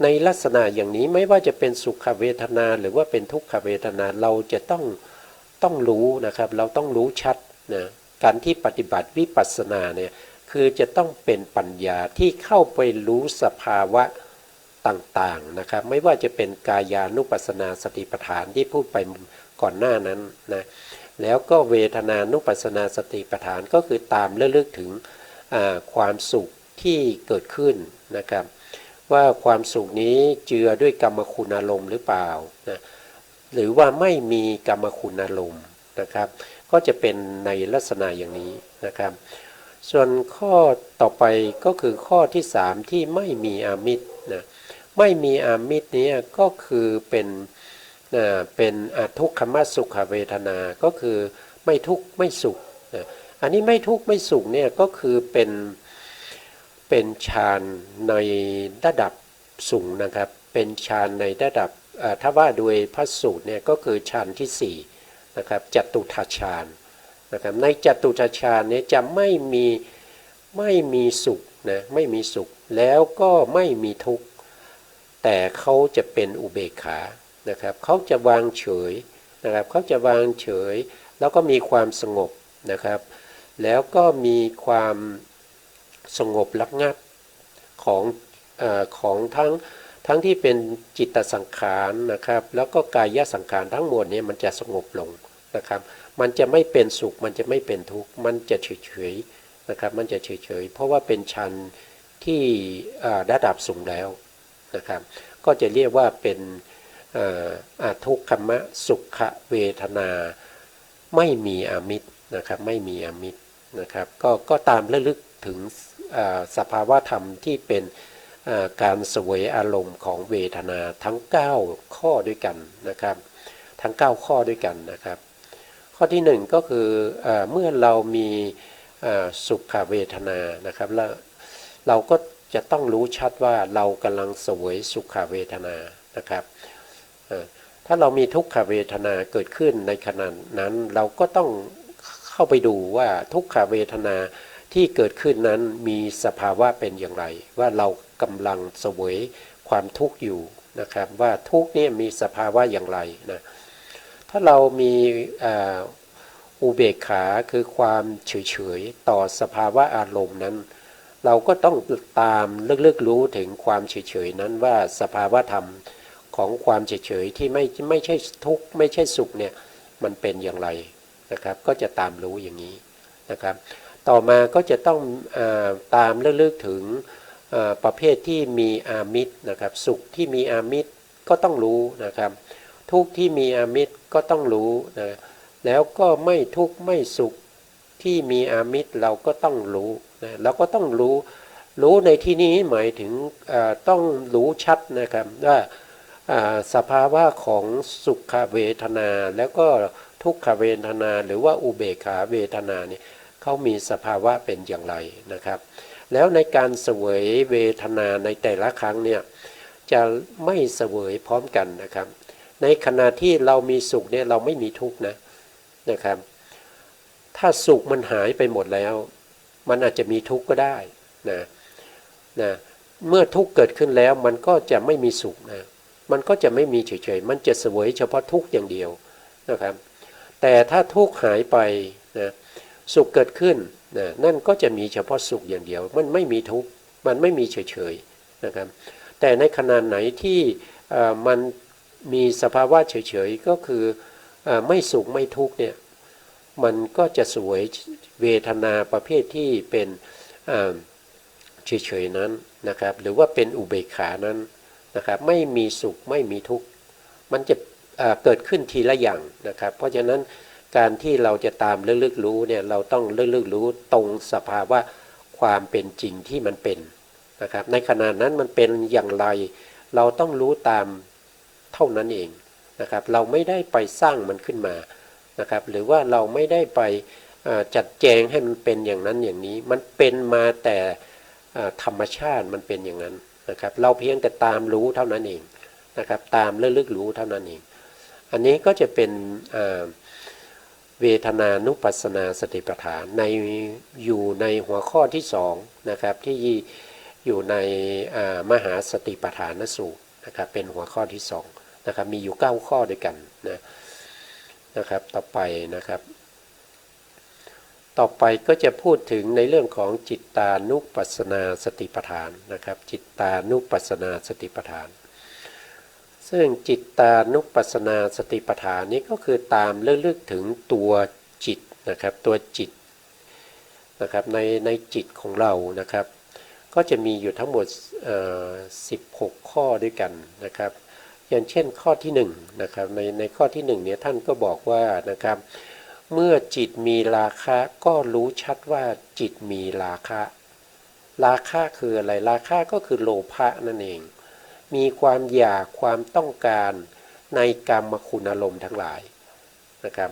ในลักษณะอย่างนี้ไม่ว่าจะเป็นสุขเวทนาหรือว่าเป็นทุกขเวทนาเราจะต้องรู้นะครับเราต้องรู้ชัดนะการที่ปฏิบัติวิปัสสนาเนี่ยคือจะต้องเป็นปัญญาที่เข้าไปรู้สภาวะต่างๆนะครับไม่ว่าจะเป็นกายานุปัสสนาสติปัฏฐานที่พูดไปก่อนหน้านั้นนะแล้วก็เวทนานุปัสสนาสติปัฏฐานก็คือตามระลึกถึงความสุขที่เกิดขึ้นนะครับว่าความสุขนี้เจือด้วยกรรมคุณอารมณ์หรือเปล่านะหรือว่าไม่มีกรรมคุณอารมณ์นะครับก็จะเป็นในลักษณะอย่างนี้นะครับส่วนข้อต่อไปก็คือข้อที่3ที่ไม่มีอามิตรนะไม่มีอามิตรนี้ก็คือเป็นทุกขมสุขเวทนาก็คือไม่ทุกข์ไม่สุขนะอันนี้ไม่ทุกข์ไม่สุขเนี่ยก็คือเป็นฌานในระดับสูงนะครับเป็นฌานในระดับถ้าว่าโดยพระสูตรเนี่ยก็คือฌานที่4นะครับจตุทัชฌานนะครับในจตุทัชฌานนี้จะไม่มีสุขนะไม่มีสุขแล้วก็ไม่มีทุกข์แต่เขาจะเป็นอุเบกขานะครับเขาจะวางเฉยนะครับเขาจะวางเฉยแล้วก็มีความสงบนะครับแล้วก็มีความสงบระงับของทั้งที่เป็นจิตสังขารนะครับแล้วก็กายสังขารทั้งหมดนี้มันจะสงบลงนะครับมันจะไม่เป็นสุขมันจะไม่เป็นทุกข์มันจะเฉยๆนะครับมันจะเฉยๆเพราะว่าเป็นฌานที่ระดับสูงแล้วนะครับก็จะเรียกว่าเป็นทุกขมสุขเวทนาไม่มีอามิตรนะครับไม่มีอามิตรนะครับก็ตามระลึกถึงสภาวะธรรมที่เป็นการเสวยอารมณ์ของเวทนาทั้ง9ข้อด้วยกันนะครับทั้ง9ข้อด้วยกันนะครับข้อที่1ก็คือเมื่อเรามีสุขเวทนานะครับแล้วเราก็จะต้องรู้ชัดว่าเรากำลังเสวยสุขเวทนานะครับถ้าเรามีทุกขเวทนาเกิดขึ้นในขณะนั้นเราก็ต้องเข้าไปดูว่าทุกขเวทนาที่เกิดขึ้นนั้นมีสภาวะเป็นอย่างไรว่าเรากำลังเสวยความทุกข์อยู่นะครับว่าทุกข์นี่มีสภาวะอย่างไรนะถ้าเรามีอุเบกขาคือความเฉยๆต่อสภาวะอารมณ์นั้นเราก็ต้องตามลึกๆรู้ถึงความเฉยๆนั้นว่าสภาวะธรรมของความเฉยๆที่ไม่ใช่ทุกข์ไม่ใช่สุขเนี่ยมันเป็นอย่างไรนะครับก็จะตามรู้อย่างนี้นะครับต่อมาก็จะต้องตามลึกๆถึงประเภทที่มีอามิตรนะครับสุขที่มีอามิตรก็ต้องรู้นะครับทุกข์ที่มีอามิตรก็ต้องรู้นะแล้วก็ไม่ทุกข์ไม่สุขที่มีอามิตรเราก็ต้องรู้นะเราก็ต้องรู้ในที่นี้หมายถึงต้องรู้ชัดนะครับว่าสภาวะของสุขเวทนาแล้วก็ทุกขเวทนาหรือว่าอุเบกขาเวทนาเนี่ยเขามีสภาวะเป็นอย่างไรนะครับแล้วในการเสวยเวทนาในแต่ละครั้งเนี่ยจะไม่เสวยพร้อมกันนะครับในขณะที่เรามีสุขเนี่ยเราไม่มีทุกข์นะครับถ้าสุขมันหายไปหมดแล้วมันอาจจะมีทุกข์ก็ได้นะเมื่อทุกข์เกิดขึ้นแล้วมันก็จะไม่มีสุขนะมันก็จะไม่มีเฉยๆมันจะเสวยเฉพาะทุกข์อย่างเดียวนะครับแต่ถ้าทุกข์หายไปนะสุขเกิดขึ้นนะนั่นก็จะมีเฉพาะสุขอย่างเดียวมันไม่มีทุกข์มันไม่มีเฉยๆนะครับแต่ในขณะไหนที่มัน มีสภาวะเฉยๆก็คือไม่สุขไม่ทุกข์เนี่ยมันก็จะสวยเวทนาประเภทที่เป็นเฉยๆนั้นนะครับหรือว่าเป็นอุเบกขานั้นนะครับไม่มีสุขไม่มีทุกข์มันจะเกิดขึ้นทีละอย่างนะครับเพราะฉะนั้นการที่เราจะตามลึกๆรู้เนี่ยเราต้องลึกๆรู้ตรงสภาวะความเป็นจริงที่มันเป็นนะครับในขณะนั้นมันเป็นอย่างไรเราต้องรู้ตามเท่านั้นเองนะครับเราไม่ได้ไปสร้างมันขึ้นมานะครับหรือว่าเราไม่ได้ไปจัดแจงให้มันเป็นอย่างนั้นอย่างนี้มันเป็นมาแต่ธรรมชาติมันเป็นอย่างนั้นนะครับเราเพียงแต่ตามรู้เท่านั้นเองนะครับตามลึกๆรู้เท่านั้นเองอันนี้ก็จะเป็นเวทนานุปัสสนาสติปัฏฐานอยู่ในหัวข้อที่2นะครับที่อยู่ในมหาสติปัฏฐานสูตรนะครับเป็นหัวข้อที่2นะครับมีอยู่9ข้อด้วยกันนะครับต่อไปนะครับต่อไปก็จะพูดถึงในเรื่องของจิตตานุปัสสนาสติปัฏฐานนะครับจิตตานุปัสสนาสติปัฏฐานซึ่งจิตตานุปัสสนาสติปัฏฐานนี้ก็คือตามระลึกถึงตัวจิตนะครับตัวจิตนะครับในจิตของเรานะครับก็จะมีอยู่ทั้งหมด16ข้อด้วยกันนะครับอย่างเช่นข้อที่1นะครับในข้อที่1เนี่ยท่านก็บอกว่านะครับเมื่อจิตมีราคะก็รู้ชัดว่าจิตมีราคะราคะคืออะไรราคะก็คือโลภะนั่นเองมีความอยากความต้องการในกามคุณอารมณ์ทั้งหลายนะครับ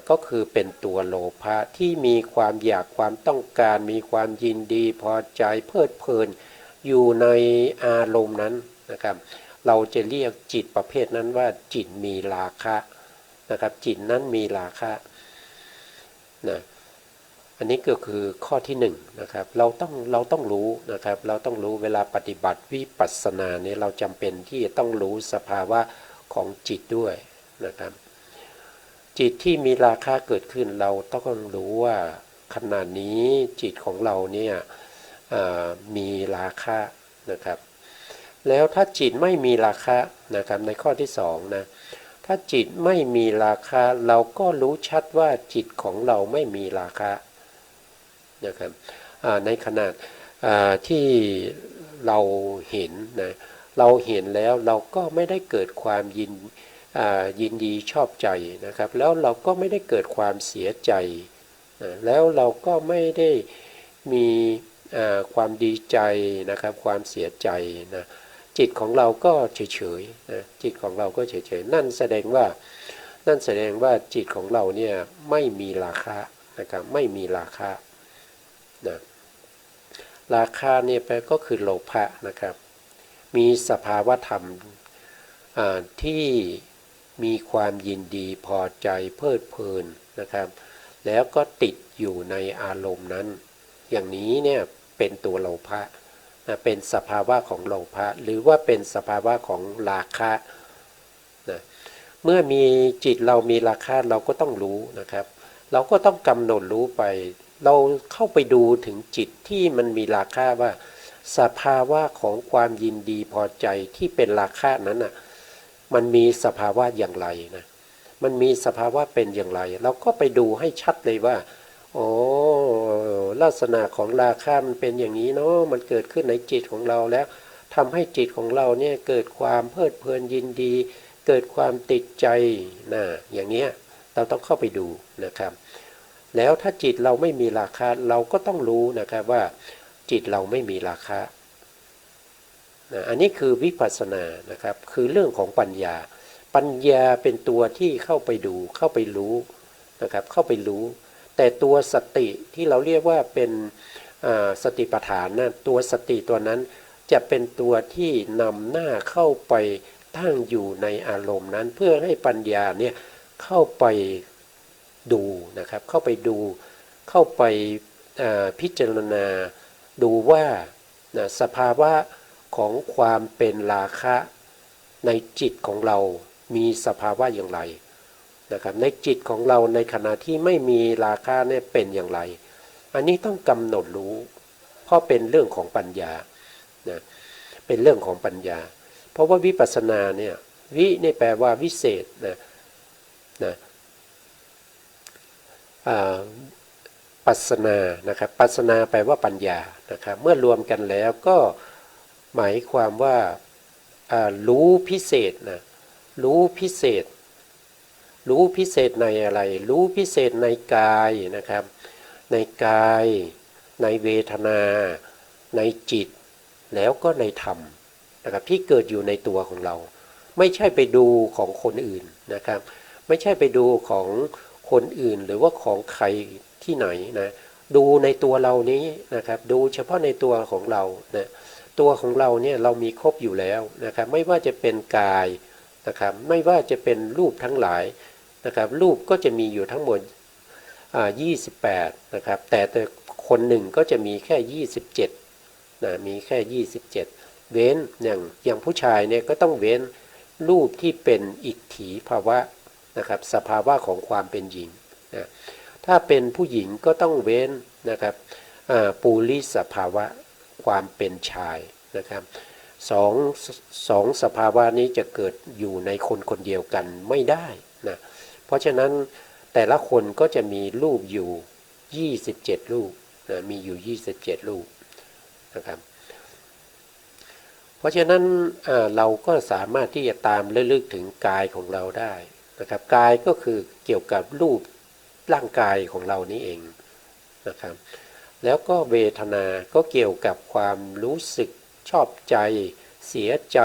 ก็คือเป็นตัวโลภะที่มีความอยากความต้องการมีความยินดีพอใจเพลิดเพลินอยู่ในอารมณ์นั้นนะครับเราจะเรียกจิตประเภทนั้นว่าจิตมีราคะนะครับจิตนั้นมีราคะนะอันนี้ก็คือข้อที่1นะครับเราต้องรู้นะครับเราต้องรู้เวลาปฏิบัติวิปัสสนาเนี่ยเราจำเป็นที่จะต้องรู้สภาวะของจิตด้วยนะครับจิตที่มีราคะเกิดขึ้นเราต้องรู้ว่าขณะนี้จิตของเราเนี่ยมีราคะนะครับแล้วถ้าจิตไม่มีราคะนะครับในข้อที่2นะถ้าจิตไม่มีราคะเราก็รู้ชัดว่าจิตของเราไม่มีราคะนะครับในขณะที่เราเห็นนะเราเห็นแล้วเราก็ไม่ได้เกิดความยินดีชอบใจนะครับแล้วเราก็ไม่ได้เกิดความเสียใจนะแล้วเราก็ไม่ได้มีความดีใจนะครับความเสียใจนะจิตของเราก็เฉยๆนะจิตของเราก็เฉยๆนั่นแสดงว่าจิตของเราเนี่ยไม่มีราคะนะครับไม่มีราคะนะราคะเนี่ยแปลก็คือโลภะนะครับมีสภาวธรรมที่มีความยินดีพอใจเพลิดเพลินนะครับแล้วก็ติดอยู่ในอารมณ์นั้นอย่างนี้เนี่ยเป็นตัวโลภะเป็นสภาวะของโลภะหรือว่าเป็นสภาวะของราคะนะเมื่อมีจิตเรามีราคะเราก็ต้องรู้นะครับเราก็ต้องกำหนดรู้ไปเราเข้าไปดูถึงจิตที่มันมีราคะว่าสภาวะของความยินดีพอใจที่เป็นราคะนั้นน่ะมันมีสภาวะอย่างไรนะมันมีสภาวะเป็นอย่างไรเราก็ไปดูให้ชัดเลยว่าอ๋อลักษณะของราคะมันเป็นอย่างนี้เนาะมันเกิดขึ้นในจิตของเราแล้วทำให้จิตของเราเนี่ยเกิดความเพลิดเพลินยินดีเกิดความติดใจนะอย่างเนี้ยเราต้องเข้าไปดูนะครับแล้วถ้าจิตเราไม่มีราคะเราก็ต้องรู้นะครับว่าจิตเราไม่มีราคะนะอันนี้คือวิปัสสนานะครับคือเรื่องของปัญญาเป็นตัวที่เข้าไปดูเข้าไปรู้นะครับเข้าไปรู้แต่ตัวสติที่เราเรียกว่าเป็นสติปัฏฐานนะตัวสติตัวนั้นจะเป็นตัวที่นำหน้าเข้าไปตั้งอยู่ในอารมณ์นั้นเพื่อให้ปัญญาเนี่ยเข้าไปดูนะครับเข้าไปดูเข้าไปพิจารณาดูว่าสภาวะของความเป็นราคะในจิตของเรามีสภาวะอย่างไรนะครับในจิตของเราในขณะที่ไม่มีราคะเนี่ยเป็นอย่างไรอันนี้ต้องกำหนดรู้เพราะเป็นเรื่องของปัญญานะเป็นเรื่องของปัญญาเพราะว่าวิปัสสนาเนี่ย วินี่แปลว่าวิเศษนะปัสสนานะครับปัสสนาแปลว่าปัญญานะครับเมื่อรวมกันแล้วก็หมายความว่ารู้พิเศษนะรู้พิเศษรู้พิเศษในอะไรรู้พิเศษในกายนะครับในกายในเวทนาในจิตแล้วก็ในธรรมนะครับที่เกิดอยู่ในตัวของเราไม่ใช่ไปดูของคนอื่นนะครับไม่ใช่ไปดูของคนอื่นหรือว่าของใครที่ไหนนะดูในตัวเรานี้นะครับดูเฉพาะในตัวของเรานะตัวของเราเนี่ยเรามีครบอยู่แล้วนะครับไม่ว่าจะเป็นกายนะครับไม่ว่าจะเป็นรูปทั้งหลายนะครับรูปก็จะมีอยู่ทั้งหมด28นะครับแต่คนหนึ่งก็จะมีแค่27นะมีแค่27เว้นอย่างผู้ชายเนี่ยก็ต้องเว้นรูปที่เป็นอิทธิภาวะนะครับสภาวะของความเป็นหญิงนะถ้าเป็นผู้หญิงก็ต้องเว้นนะครับปุริสภาวะความเป็นชายนะครับสองสภาวะนี้จะเกิดอยู่ในคนคนเดียวกันไม่ได้นะเพราะฉะนั้นแต่ละคนก็จะมีรูปอยู่27รูปนะมีอยู่27รูปนะครับเพราะฉะนั้นเราก็สามารถที่จะตามระลึกถึงกายของเราได้นะครับกายก็คือเกี่ยวกับรูปร่างกายของเรานี้เองนะครับแล้วก็เวทนาก็เกี่ยวกับความรู้สึกชอบใจเสียใจ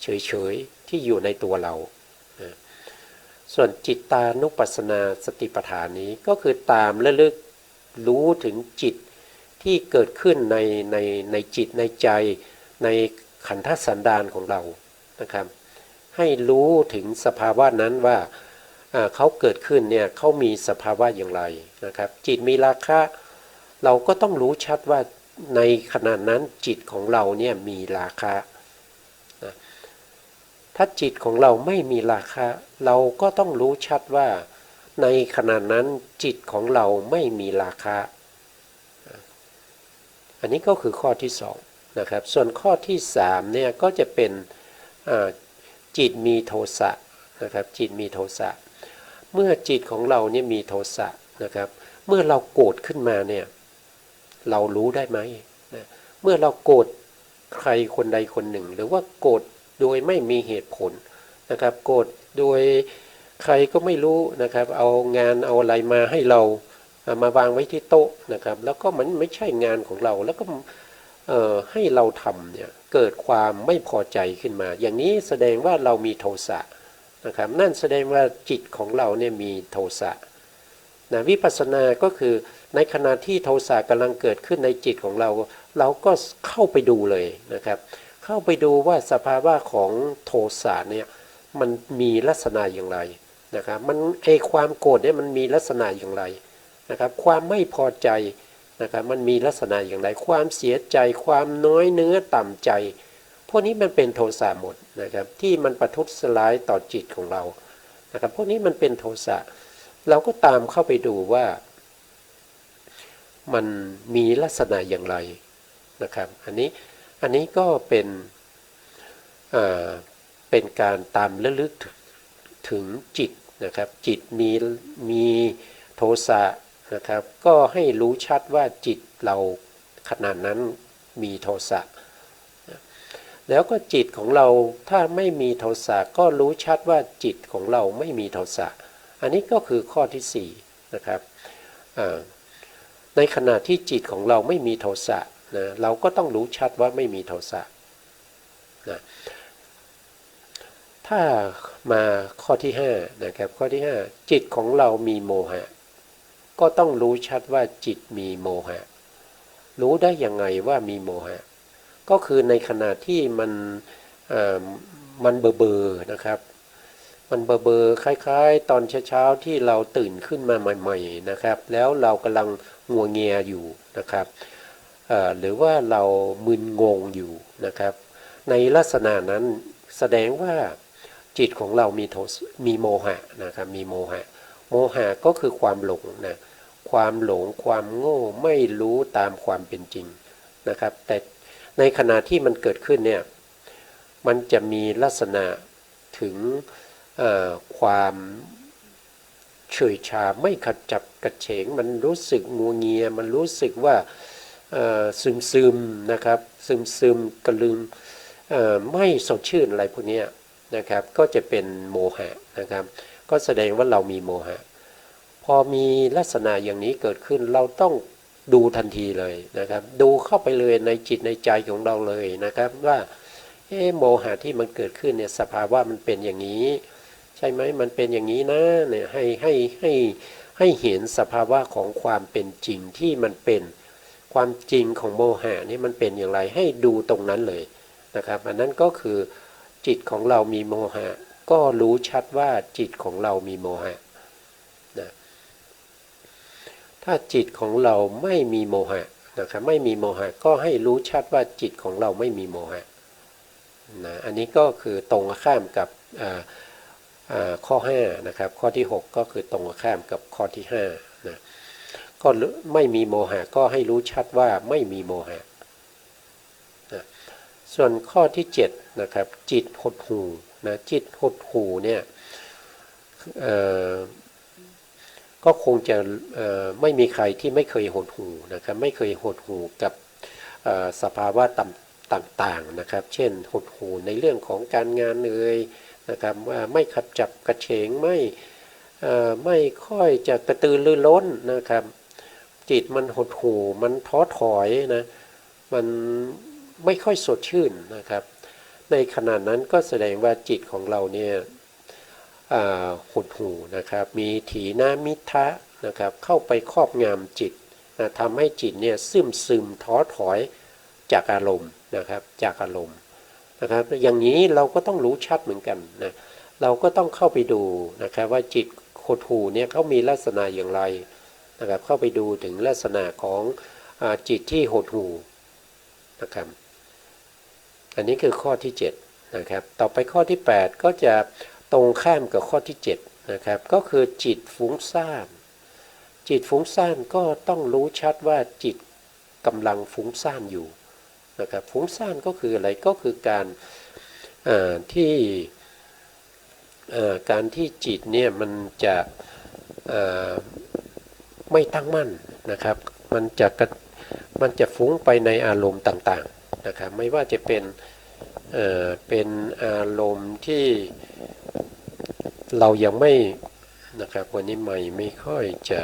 เฉยๆที่อยู่ในตัวเรานะส่วนจิตตานุปัสสนาสติปัฏฐานนี้ก็คือตามระลึกรู้ถึงจิตที่เกิดขึ้นในจิตในใจในขันธสันดานของเรานะครับให้รู้ถึงสภาวะนั้นว่าเขาเกิดขึ้นเนี่ยเขามีสภาวะอย่างไรนะครับจิตมีราคะเราก็ต้องรู้ชัดว่าในขณะนั้นจิตของเราเนี่ยมีราคะนะถ้าจิตของเราไม่มีราคะเราก็ต้องรู้ชัดว่าในขณะนั้นจิตของเราไม่มีราคะอันนี้ก็คือข้อที่สองนะครับส่วนข้อที่สามเนี่ยก็จะเป็นจิตมีโทสะนะครับจิตมีโทสะเมื่อจิตของเราเนี่ยมีโทสะนะครับเมื่อเราโกรธขึ้นมาเนี่ยเรารู้ได้ไหมนะเมื่อเราโกรธใครคนใดคนหนึ่งหรือว่าโกรธโดยไม่มีเหตุผลนะครับโกรธโดยใครก็ไม่รู้นะครับเอางานเอาอะไรมาให้เรามาวางไว้ที่โต๊ะนะครับแล้วก็มันไม่ใช่งานของเราแล้วก็ให้เราทำเนี่ยเกิดความไม่พอใจขึ้นมาอย่างนี้แสดงว่าเรามีโทสะนะครับนั่นแสดงว่าจิตของเราเนี่ยมีโทสะนะวิปัสสนาก็คือในขณะที่โทสะกำลังเกิดขึ้นในจิตของเราเราก็เข้าไปดูเลยนะครับเข้าไปดูว่าสภาวะของโทสะเนี่ยมันมีลักษณะอย่างไรนะครับมันความโกรธเนี่ยมันมีลักษณะอย่างไรนะครับความไม่พอใจนะครับมันมีลักษณะอย่างไรความเสียใจความน้อยเนื้อต่ำใจพวกนี้มันเป็นโทสะหมดนะครับที่มันประทุษร้ายต่อจิตของเรานะครับพวกนี้มันเป็นโทสะเราก็ตามเข้าไปดูว่ามันมีลักษณะอย่างไรนะครับอันนี้ก็เป็นการตามระลึกถึงจิตนะครับจิตมีโทสะนะครับก็ให้รู้ชัดว่าจิตเราขณะนั้นมีโทสะแล้วก็จิตของเราถ้าไม่มีโทสะก็รู้ชัดว่าจิตของเราไม่มีโทสะอันนี้ก็คือข้อที่4นะครับในขณะที่จิตของเราไม่มีโทสะนะเราก็ต้องรู้ชัดว่าไม่มีโทสะนะถ้ามาข้อที่5นะครับข้อที่5จิตของเรามีโมหะก็ต้องรู้ชัดว่าจิตมีโมหะรู้ได้ยังไงว่ามีโมหะก็คือในขณะที่มันเบอนะครับมันเบอคล้ายๆตอนเช้าที่เราตื่นขึ้นมาใหม่ๆนะครับแล้วเรากำลังงัวเงียอยู่นะครับหรือว่าเรามึนงงอยู่นะครับในลักษณะนั้นแสดงว่าจิตของเรามีโมหะนะครับมีโมหะก็คือความหลงนะความหลงความโง่ไม่รู้ตามความเป็นจริงนะครับแต่ในขณะที่มันเกิดขึ้นเนี่ยมันจะมีลักษณะ ถึงความเฉยชาไม่ขจับกระเฉงมันรู้สึกงัวเงียมันรู้สึกว่าซึมนะครับซึมกระลืมไม่สดชื่นอะไรพวกนี้นะครับก็จะเป็นโมหะนะครับก็แสดงว่าเรามีโมหะพอมีลักษณะอย่างนี้เกิดขึ้นเราต้องดูทันทีเลยนะครับดูเข้าไปเลยในจิตในใจของเราเลยนะครับว่าโมหะที่มันเกิดขึ้นเนี่ยสภาวะมันเป็นอย่างนี้ใช่ไหมมันเป็นอย่างนี้นะเนี่ยให้เห็นสภาวะของความเป็นจริงที่มันเป็นความจริงของโมหะนี่มันเป็นอย่างไรให้ดูตรงนั้นเลยนะครับอันนั้นก็คือจิตของเรามีโมหะก็รู้ชัดว่าจิตของเรามีโมหะนะถ้าจิตของเราไม่มีโมหะนะครับไม่มีโมหะก็ให้รู้ชัดว่าจิตของเราไม่มีโมหะนะอันนี้ก็คือตรงข้ามกับข้อ5นะครับข้อที่6ก็คือตรงข้ามกับข้อที่5นะก็ไม่มีโมหะก็ให้รู้ชัดว่าไม่มีโมหะนะส่วนข้อที่7นะครับจิตหดหู่นะจิตหดหู่เนี่ยก็คงจะไม่มีใครที่ไม่เคยหดหู่นะครับไม่เคยหดหู่กับสภาวะต่างๆนะครับเช่นหดหู่ในเรื่องของการงานเลยนะครับว่าไม่ขับจับกระเฉงไม่ค่อยจะกระตือรือร้นนะครับจิตมันหดหู่มันท้อถอยนะมันไม่ค่อยสดชื่นนะครับในขณะนั้นก็แสดงว่าจิตของเราเนี่ยหดหู่นะครับมีถีนามิทะนะครับเข้าไปครอบงำจิตนะทำให้จิตเนี่ยซึมท้อถอยจากอารมณ์นะครับจากอารมณ์นะครับอย่างนี้เราก็ต้องรู้ชัดเหมือนกันนะเราก็ต้องเข้าไปดูนะครับว่าจิตหดหู่เนี่ยเขามีลักษณะอย่างไรนะครับเข้าไปดูถึงลักษณะของจิตที่หดหู่นะครับอันนี้คือข้อที่7นะครับต่อไปข้อที่8ก็จะตรงข้ามกับข้อที่7นะครับก็คือจิตฟุ้งซ่านจิตฟุ้งซ่านก็ต้องรู้ชัดว่าจิตกำลังฟุ้งซ่านอยู่นะครับฟุ้งซ่านก็คืออะไรก็คือการที่จิตเนี่ยมันจะไม่ตั้งมั่นนะครับมันจะฟุ้งไปในอารมณ์ต่างๆนะครับไม่ว่าจะเป็นอารมณ์ที่เรายังไม่นะครับวันนี้ไม่ค่อยจะ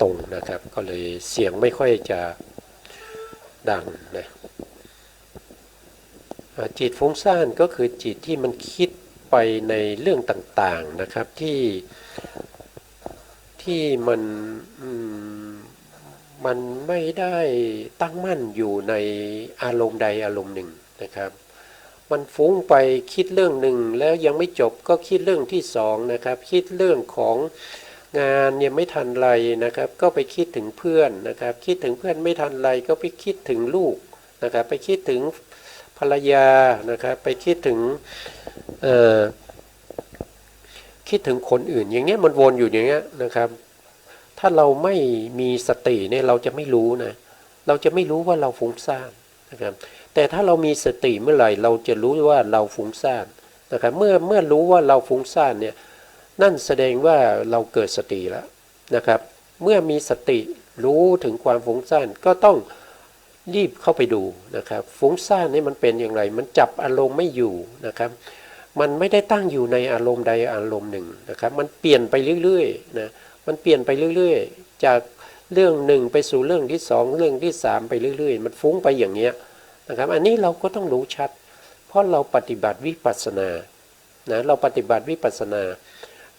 ตรงนะครับก็เลยเสียงไม่ค่อยจะดังนะจิตฟุ้งซ่านก็คือจิตที่มันคิดไปในเรื่องต่างๆนะครับที่มันไม่ได้ตั้งมั่นอยู่ในอารมณ์ใดอารมณ์หนึ่งนะครับมันฟุ้งไปคิดเรื่องหนึ่งแล้วยังไม่จบก็คิดเรื่องที่2นะครับคิดเรื่องของงานยังไม่ทันไรนะครับก็ไปคิดถึงเพื่อนนะครับคิดถึงเพื่อนไม่ทันไรก็ไปคิดถึงลูกนะครับไปคิดถึงภรรยานะครับไปคิดถึงคนอื่นอย่างเงี้ยมันวนอยู่อย่างเงี้ยนะครับถ้าเราไม่มีสติเนี่ยเราจะไม่รู้นะเราจะไม่รู้ว่าเราฟุ้งซ่านนะครับแต่ถ้าเรามีสติเมื่อไหร่เราจะรู้ว่าเราฟุ้งซ่านนะครับเมื่อรู้ว่าเราฟุ้งซ่านเนี่ยนั่นแสดงว่าเราเกิดสติแล้วนะครับเมื่อมีสติรู้ถึงความฟุ้งซ่านก็ต้องรีบเข้าไปดูนะครับฟุ้งซ่านนี่มันเป็นอย่างไรมันจับอารมณ์ไม่อยู่นะครับมันไม่ได้ตั้งอยู่ในอารมณ์ใดอารมณ์หนึ่งนะครับมันเปลี่ยนไปเรื่อยๆนะมันเปลี่ยนไปเรื่อยๆจากเรื่องหนึ่งไปสู่เรื่องที่2เรื่องที่3ไปเรื่อยๆมันฟุ้งไปอย่างเงี้ยนะครับอันนี้เราก็ต้องรู้ชัดเพราะเราปฏิบัติวิปัสสนานะเราปฏิบัติวิปัสสนา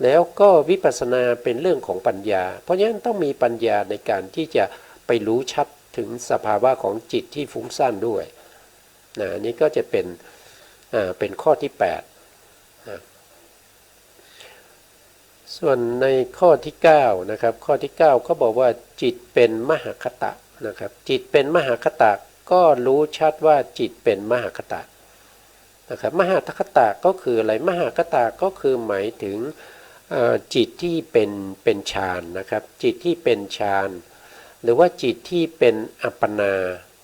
แล้วก็วิปัสสนาเป็นเรื่องของปัญญาเพราะฉะนั้นต้องมีปัญญาในการที่จะไปรู้ชัดถึงสภาวะของจิตที่ฟุ้งซ่านด้วยนะอันนี้ก็จะเป็นข้อที่8นะส่วนในข้อที่9นะครับข้อที่9เขาบอกว่าจิตเป็นมหคตะนะครับจิตเป็นมหคตะก็รู้ชัดว่าจิตเป็นมหคตะนะครับมหคตะก็คืออะไรมหคตะก็คือหมายถึงจิตที่เป็นฌานนะครับจิตที่เป็นฌานหรือว่าจิตที่เป็นอัปปนา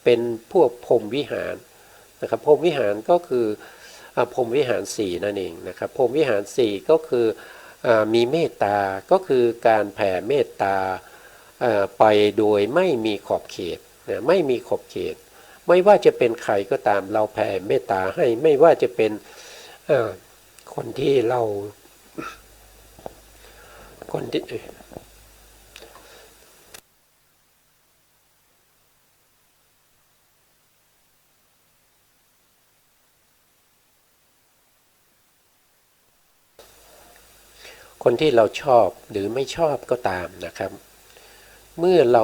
เป็นพวกพรหมวิหารนะครับพรหมวิหารก็คือ พรหมวิหารสี่นั่นเองนะครับพรหมวิหารสี่ก็คือมีเมตตาก็คือการแผ่เมตตาไปโดยไม่มีขอบเขตนะไม่มีขอบเขตไม่ว่าจะเป็นใครก็ตามเราแผ่เมตตาให้ไม่ว่าจะเป็นคนที่เราคนที่คนที่เราชอบหรือไม่ชอบก็ตามนะครับเมื่อเรา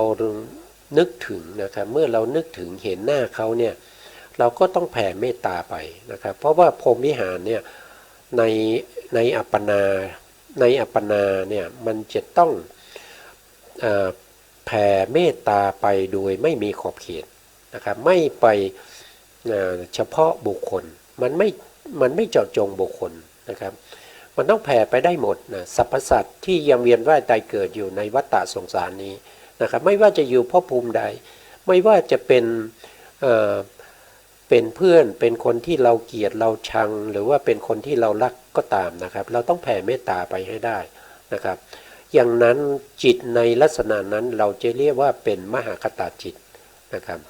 นึกถึงนะครับเมื่อเรานึกถึงเห็นหน้าเขาเนี่ยเราก็ต้องแผ่เมตตาไปนะครับเพราะว่าพรหมวิหารเนี่ยในในอัปปนาเนี่ยมันจะต้องแผ่เมตตาไปโดยไม่มีขอบเขตนะครับไม่ไปเฉพาะบุคคลมันไม่เจาะจงบุคคลนะครับมันต้องแผ่ไปได้หมดนะสรรพสัตว์ที่ยังเวียนว่ายตายเกิดอยู่ในวัฏฏะสงสารนี้นะครับไม่ว่าจะอยู่ภพภูมิใดไม่ว่าจะเป็นเพื่อนเป็นคนที่เราเกลียดเราชังหรือว่าเป็นคนที่เรารักก็ตามนะครับเราต้องแผ่เมตตาไปให้ได้นะครับอย่างนั้นจิตในลักษณะนั้นเราจะเรียกว่าเป็นมหาคตาจิตนะครับ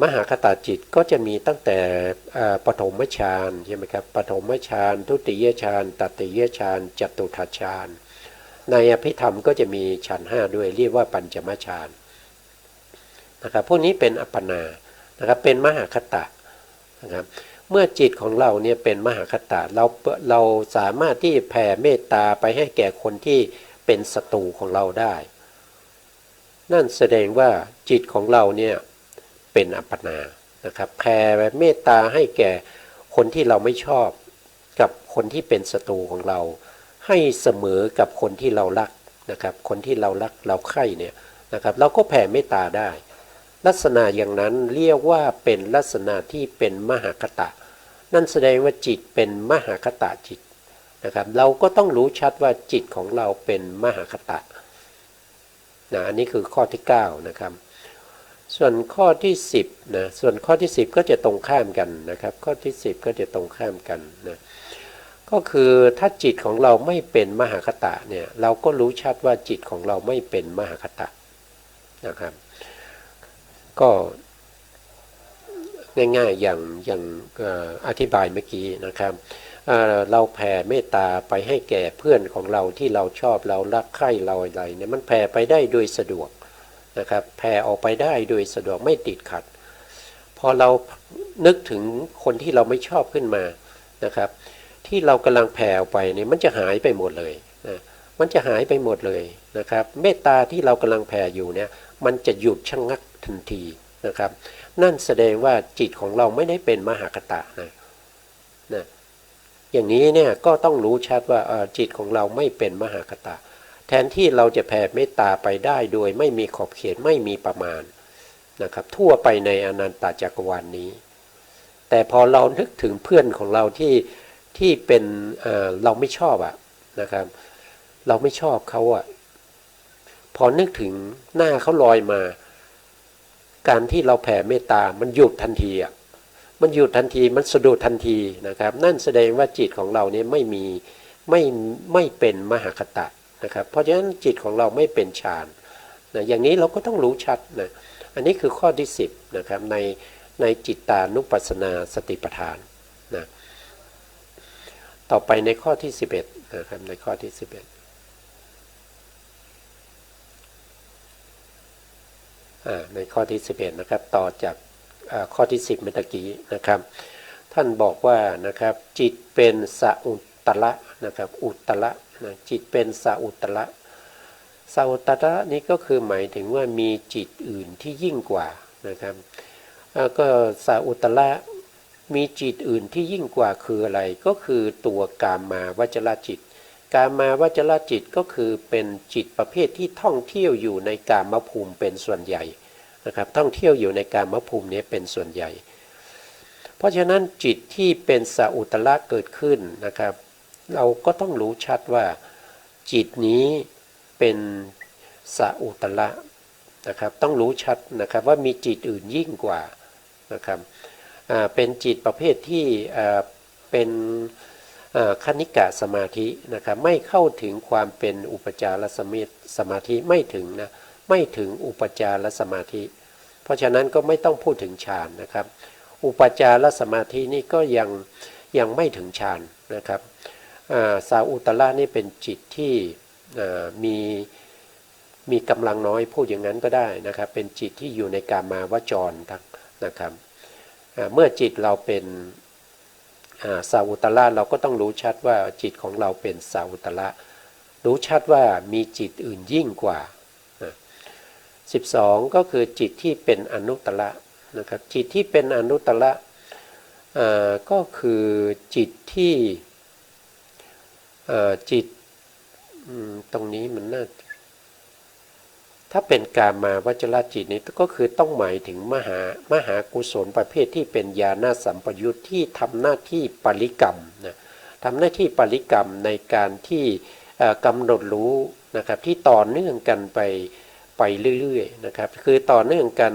มหาคตาจิตก็จะมีตั้งแต่ปฐมฌานใช่ไหมครับปฐมฌานทุติยฌานตติยฌานจตุทัชฌานในอภิธรรมก็จะมีฌานห้าด้วยเรียกว่าปัญจมฌานนะครับพวกนี้เป็นอัปปนานะครับเป็นมหาคตะนะครับเมื่อจิตของเราเนี่ยเป็นมหาคตะเราสามารถที่แผ่เมตตาไปให้แก่คนที่เป็นศัตรูของเราได้นั่นแสดงว่าจิตของเราเนี่ยเป็นอัปปนานะครับแผ่เมตตาให้แก่คนที่เราไม่ชอบกับคนที่เป็นศัตรูของเราให้เสมอกับคนที่เรารักนะครับคนที่เรารักเราใคร่เนี่ยนะครับเราก็แผ่เมตตาได้ลักษณะอย่างนั้นเรียกว่าเป็นลักษณะที่เป็นมหาคตะนั่นแสดงว่าจิตเป็นมหาคตะจิตนะครับเราก็ต้องรู้ชัดว่าจิตของเราเป็นมหาคตะนะอันนี้คือข้อที่9นะครับส่วนข้อที่10นะส่วนข้อที่10ก็จะตรงข้ามกันนะครับข้อที่10ก็จะตรงข้ามกันนะก็คือถ้าจิตของเราไม่เป็นมหาคตะเนี่ยเราก็รู้ชัดว่าจิตของเราไม่เป็นมหาคตะนะครับก็ง่ายๆอย่างอธิบายเมื่อกี้นะครับเราแผ่เมตตาไปให้แก่เพื่อนของเราที่เราชอบเรารักใคร่เราอะไรเนี่ยมันแผ่ไปได้โดยสะดวกนะครับแผ่ออกไปได้โดยสะดวกไม่ติดขัดพอเรานึกถึงคนที่เราไม่ชอบขึ้นมานะครับที่เรากำลังแผ่ออกไปเนี่ยมันจะหายไปหมดเลยนะมันจะหายไปหมดเลยนะครับเมตตาที่เรากำลังแผ่อยู่เนี่ยมันจะหยุดชะงักทันทีนะครับนั่นแสดงว่าจิตของเราไม่ได้เป็นมหาคตะนะอย่างนี้เนี่ยก็ต้องรู้ชัดว่าจิตของเราไม่เป็นมหาคตะแทนที่เราจะแผ่เมตตาไปได้โดยไม่มีขอบเขตไม่มีประมาณนะครับทั่วไปในอนันตจักรวาลนี้แต่พอเรานึกถึงเพื่อนของเราที่เป็นเราไม่ชอบนะครับเราไม่ชอบเขาพอนึกถึงหน้าเขาลอยมาการที่เราแผ่เมตตามันหยุดทันทีมันหยุดทันทีมันสะดุดทันทีนะครับนั่นแสดงว่าจิตของเราเนี่ยไม่เป็นมหาคตะนะครับเพราะฉะนั้นจิตของเราไม่เป็นฌานนะอย่างนี้เราก็ต้องรู้ชัดนะอันนี้คือข้อที่10นะครับในจิตตานุปัสสนาสติปัฏฐานนะต่อไปในข้อที่11นะครับในข้อที่11ในข้อที่11นะครับต่อจากข้อที่10เมื่อกี้นะครับท่านบอกว่านะครับจิตเป็นสัอุตตระนะครับอุตตระนะจิตเป็นสัอุตตระสัอุตตระนี้ก็คือหมายถึงว่ามีจิตอื่นที่ยิ่งกว่านะครับก็สัอุตตระมีจิตอื่นที่ยิ่งกว่าคืออะไรก็คือตัวกามาวจรจิตกามาวจรจิตก็คือเป็นจิตประเภทที่ท่องเที่ยวอยู่ในกามภูมิเป็นส่วนใหญ่นะครับท่องเที่ยวอยู่ในกามภูมินี้เป็นส่วนใหญ่เพราะฉะนั้นจิตที่เป็นสัอุตตระเกิดขึ้นนะครับเราก็ต้องรู้ชัดว่าจิตนี้เป็นสัอุตตระนะครับต้องรู้ชัดนะครับว่ามีจิตอื่นยิ่งกว่านะครับ เป็นจิตประเภทที่เป็นคณิกะสมาธินะครับไม่เข้าถึงความเป็นอุปจารสมาธิไม่ถึงนะไม่ถึงอุปจารสมาธิเพราะฉะนั้นก็ไม่ต้องพูดถึงฌานนะครับอุปจารสมาธินี่ก็ยังไม่ถึงฌานนะครับสาอุตระนี่เป็นจิตที่มีกำลังน้อยพูดอย่างนั้นก็ได้นะครับเป็นจิตที่อยู่ในกามาวจรนะครับเมื่อจิตเราเป็นสาอุตระเราก็ต้องรู้ชัดว่าจิตของเราเป็นสาอุตระรู้ชัดว่ามีจิตอื่นยิ่งกว่า12ก็คือจิตที่เป็นอนุตตระนะครับจิตที่เป็นอนุตตระก็คือจิตที่จิตตรงนี้มันน่าถ้าเป็นกามาวจรจิตนี้ก็คือต้องหมายถึงมหากุศลประเภทที่เป็นญาณสัมปยุตที่ทำหน้าที่ปริกรรมนะทำหน้าที่ปริกรรมในการที่กำหนดรู้นะครับที่ต่อเนื่องกันไปเรื่อยๆนะครับคือต่อเนื่องกัน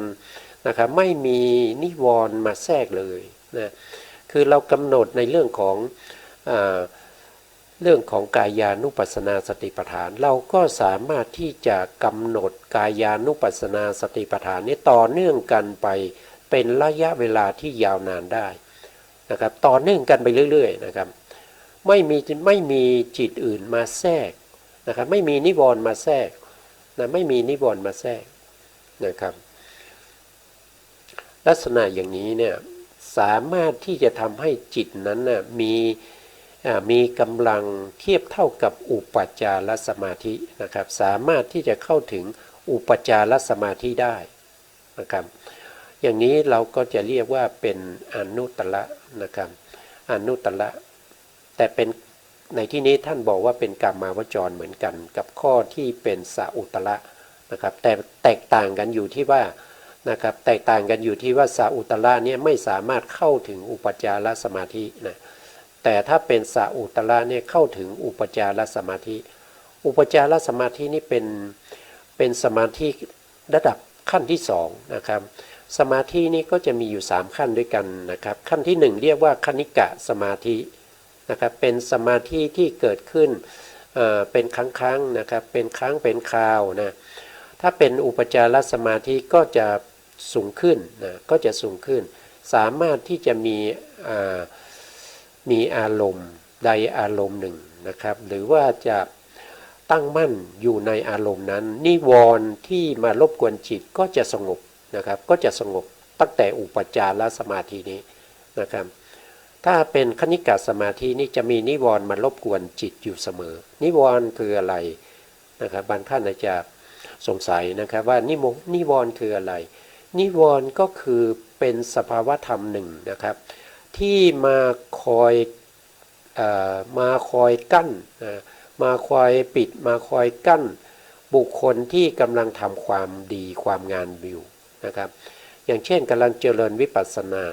นะครับไม่มีนิวรณ์มาแทรกเลยนะคือเรากำหนดในเรื่องของกายานุปัสสนาสติปัฏฐานเราก็สามารถที่จะกำหนดกายานุปัสสนาสติปัฏฐานนี้ต่อเนื่องกันไปเป็นระยะเวลาที่ยาวนานได้นะครับต่อเนื่องกันไปเรื่อยๆนะครับไม่มีจิตอื่นมาแทรกนะครับไม่มีนิวรณ์มาแทรกนะไม่มีนิวรณ์มาแทรกนะครับลักษณะอย่างนี้เนี่ยสามารถที่จะทำให้จิตนั้นนะมีกำลังเทียบเท่ากับอุปจารสมาธินะครับสามารถที่จะเข้าถึงอุปจารสมาธิได้นะครับอย่างนี้เราก็จะเรียกว่าเป็นอนุตตระนะครับอนุตตระแต่เป็นในที่นี้ท่านบอกว่าเป็นกามาวจรเหมือนกันกับข้อที่เป็นสอุตตระนะครับแต่แตกต่างกันอยู่ที่ว่านะครับแตกต่างกันอยู่ที่ว่าสอุตตระเนี่ยไม่สามารถเข้าถึงอุปจารสมาธินะแต่ถ้าเป็นสอุตตระเนี่ยเข้าถึงอุปจารสมาธิอุปจารสมาธินี่เป็นสมาธิระดับขั้นที่สองนะครับสมาธินี้ก็จะมีอยู่3ขั้นด้วยกันนะครับขั้นที่1เรียกว่าคณิกะสมาธินะครับเป็นสมาธิที่เกิดขึ้นเป็นครั้งๆนะครับเป็นครั้งเป็นคราวนะถ้าเป็นอุปจารสมาธิก็จะสูงขึ้นนะก็จะสูงขึ้นสามารถที่จะมีอารมณ์ใดอารมณ์หนึ่งนะครับหรือว่าจะตั้งมั่นอยู่ในอารมณ์นั้นนิวรณ์ที่มารบกวนจิตก็จะสงบนะครับก็จะสงบตั้งแต่อุปจารสมาธินี้นะครับถ้าเป็นคณิกะสมาธินี้จะมีนิวรณ์มารบกวนจิตอยู่เสมอนิวรณ์คืออะไรนะครับบางท่านอาจจะสงสัยนะครับว่านิวรณ์คืออะไรนิวรณ์ก็คือเป็นสภาวะธรรมหนึ่งนะครับที่มาคอยกั้นมาคอยปิดมาคอยกั้นบุคคลที่กำลังทำความดีความงานอยู่นะครับอย่างเช่นกำลังเจริญวิปัสสนา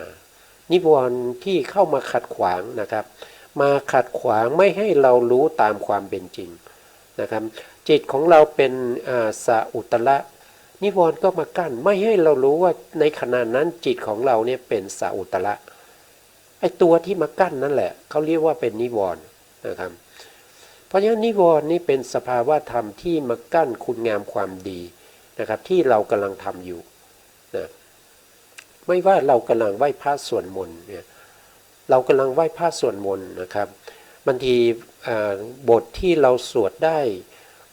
นิวรณ์ที่เข้ามาขัดขวางนะครับมาขัดขวางไม่ให้เรารู้ตามความเป็นจริงนะครับจิตของเราเป็นสอุตตระนิวรณ์ก็มากั้นไม่ให้เรารู้ว่าในขณะนั้นจิตของเราเนี่ยเป็นสอุตตระไอ้ตัวที่มากั้นนั่นแหละเขาเรียกว่าเป็นนิวรณ์นะครับเพราะฉะนั้นนิวรณ์นี่เป็นสภาวะธรรมที่มากั้นคุณงามความดีนะครับที่เรากำลังทำอยู่นะไม่ว่าเรากำลังไหว้พระสวดมนต์เนี่ยเรากำลังไหว้พระสวดมนต์นะครับบางทีบทที่เราสวดได้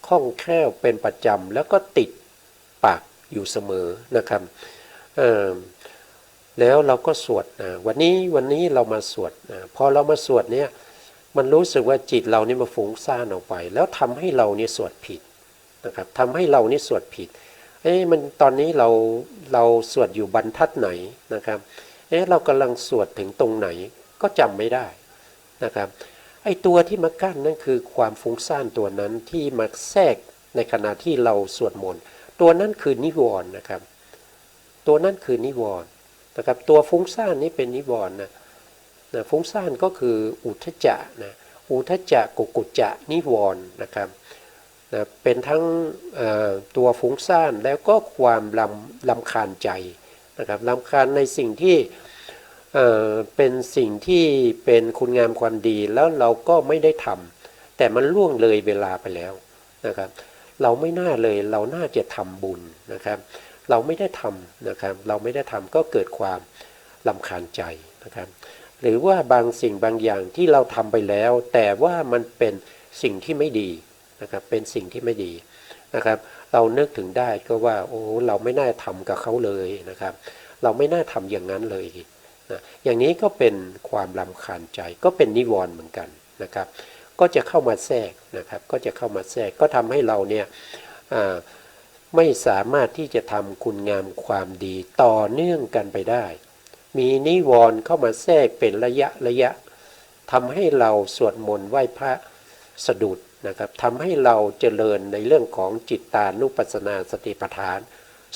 คล่องแคล่วเป็นประจำแล้วก็ติดปากอยู่เสมอนะครับแล้วเราก็สวดวันนี้เรามาสวดพอเรามาสวดเนี่ยมันรู้สึกว่าจิตเรานี่มาฟุ้งซ่านออกไปแล้วทำให้เราเนี่ยสวดผิดนะครับทำให้เรานี่สวดผิดมันตอนนี้เราสวดอยู่บรรทัดไหนนะครับเรากำลังสวดถึงตรงไหนก็จำไม่ได้นะครับไอ้ตัวที่มากั้นนั่นคือความฟุ้งซ่านตัวนั้นที่มาแทรกในขณะที่เราสวดมนต์ตัวนั้นคือนิวรณ์นะครับตัวนั้นคือนิวรณ์นะครับตัวฟุ้งซ่านนี้เป็นนิวรณ์นะฟุ้งซ่านก็คืออุทธัจจะนะอุทธัจจะกุจจะนิวรณ์นะครับเป็นทั้งตัวฟุ้งซ่านแล้วก็ความรำคาญใจนะครับรำคาญในสิ่งที่ เป็นสิ่งที่เป็นคุณงามความดีแล้วเราก็ไม่ได้ทำแต่มันล่วงเลยเวลาไปแล้วนะครับเราไม่น่าเลยเราน่าจะทำบุญนะครับเราไม่ได้ทำนะครับเราไม่ได้ทำก็เกิดความรำคาญใจนะครับหรือว่าบางสิ่งบางอย่างที่เราทำไปแล้วแต่ว่ามันเป็นสิ่งที่ไม่ดีนะครับเป็นสิ่งที่ไม่ดีนะครับเรานึกถึงได้ก็ว่าโอ้เราไม่น่าทำกับเขาเลยนะครับเราไม่น่าทำอย่างนั้นเลยนะอย่างนี้ก็เป็นความรำคาญใจก็เป็นนิวรณ์เหมือนกันนะครับก็จะเข้ามาแทรกนะครับก็จะเข้ามาแทรกก็ทำให้เราเนี่ยไม่สามารถที่จะทำคุณงามความดีต่อเนื่องกันไปได้มีนิวรณ์เข้ามาแทรกเป็นระยะทำให้เราสวดมนต์ไหว้พระสะดุดนะครับทำให้เราเจริญในเรื่องของจิตตานุปัสสนาสติปัฏฐาน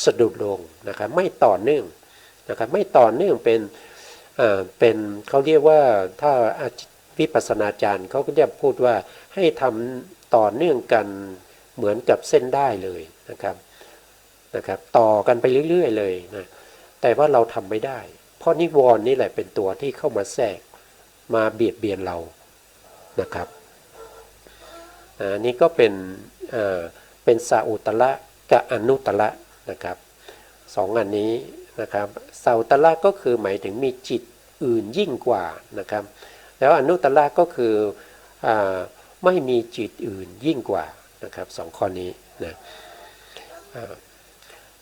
สะดุดลงนะครับไม่ต่อเนื่องนะครับไม่ต่อเนื่องเป็นเขาเรียกว่าถ้าวิปัสสนาจารย์เขาก็จะพูดว่าให้ทำต่อเนื่องกันเหมือนกับเส้นได้เลยนะครับต่อกันไปเรื่อยๆเลยนะแต่ว่าเราทำไม่ได้เพราะนิวรณ์นี่แหละเป็นตัวที่เข้ามาแทรกมาเบียดเบียนเรานะครับนี่ก็เป็นสาอุตระกับอนุตระนะครับสองอันนี้นะครับสาอุตระก็คือหมายถึงมีจิตอื่นยิ่งกว่านะครับแล้วอนุตระก็คือไม่มีจิตอื่นยิ่งกว่านะครับสองข้อนี้นะ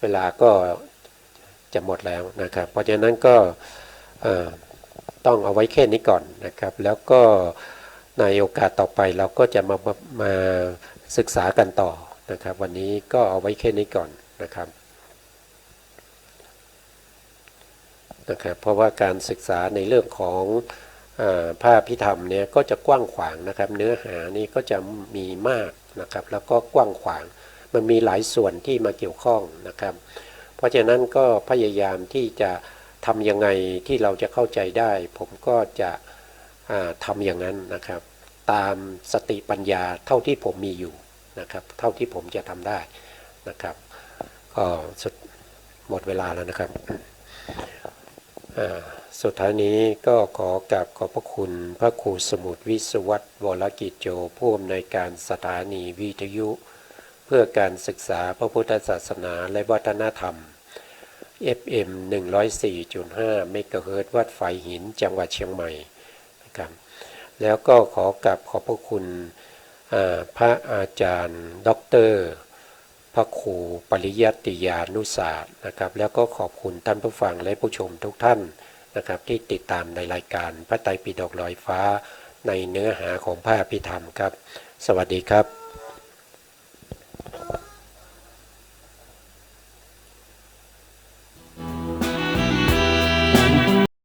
เวลาก็จะหมดแล้วนะครับเพราะฉะนั้นก็ต้องเอาไว้แค่นี้ก่อนนะครับแล้วก็ในโอกาสต่อไปเราก็จะมาศึกษากันต่อนะครับวันนี้ก็เอาไว้แค่นี้ก่อนนะครับเพราะว่าการศึกษาในเรื่องของพระอภิธรรมเนี่ยก็จะกว้างขวางนะครับเนื้อหานี่ก็จะมีมากนะครับแล้วก็กว้างขวางมันมีหลายส่วนที่มาเกี่ยวข้องนะครับเพราะฉะนั้นก็พยายามที่จะทำยังไงที่เราจะเข้าใจได้ผมก็จะทำอย่างนั้นนะครับตามสติปัญญาเท่าที่ผมมีอยู่นะครับเท่าที่ผมจะทำได้นะครับก็หมดเวลาแล้วนะครับสุดท้ายนี้ก็ขอกราบขอบพระคุณพระครูสมุทรวิศวัตรวรกิจโจผู้อำนวยการสถานีวิทยุเพื่อการศึกษาพระพุทธศาสนาและวัฒนธรรม FM 104.5 เมกะเฮิรตซ์วัดฝายหินจังหวัดเชียงใหม่นะครับแล้วก็ขอกราบขอบพระคุณพระอาจารย์ด็อกเตอร์พระครูปริยัติยานุศาสตร์นะครับแล้วก็ขอบคุณท่านผู้ฟังและผู้ชมทุกท่านนะครับที่ติดตามในรายการพระไตรปิฎกลอยฟ้าในเนื้อหาของพระอภิธรรมครับสวัสดีครับ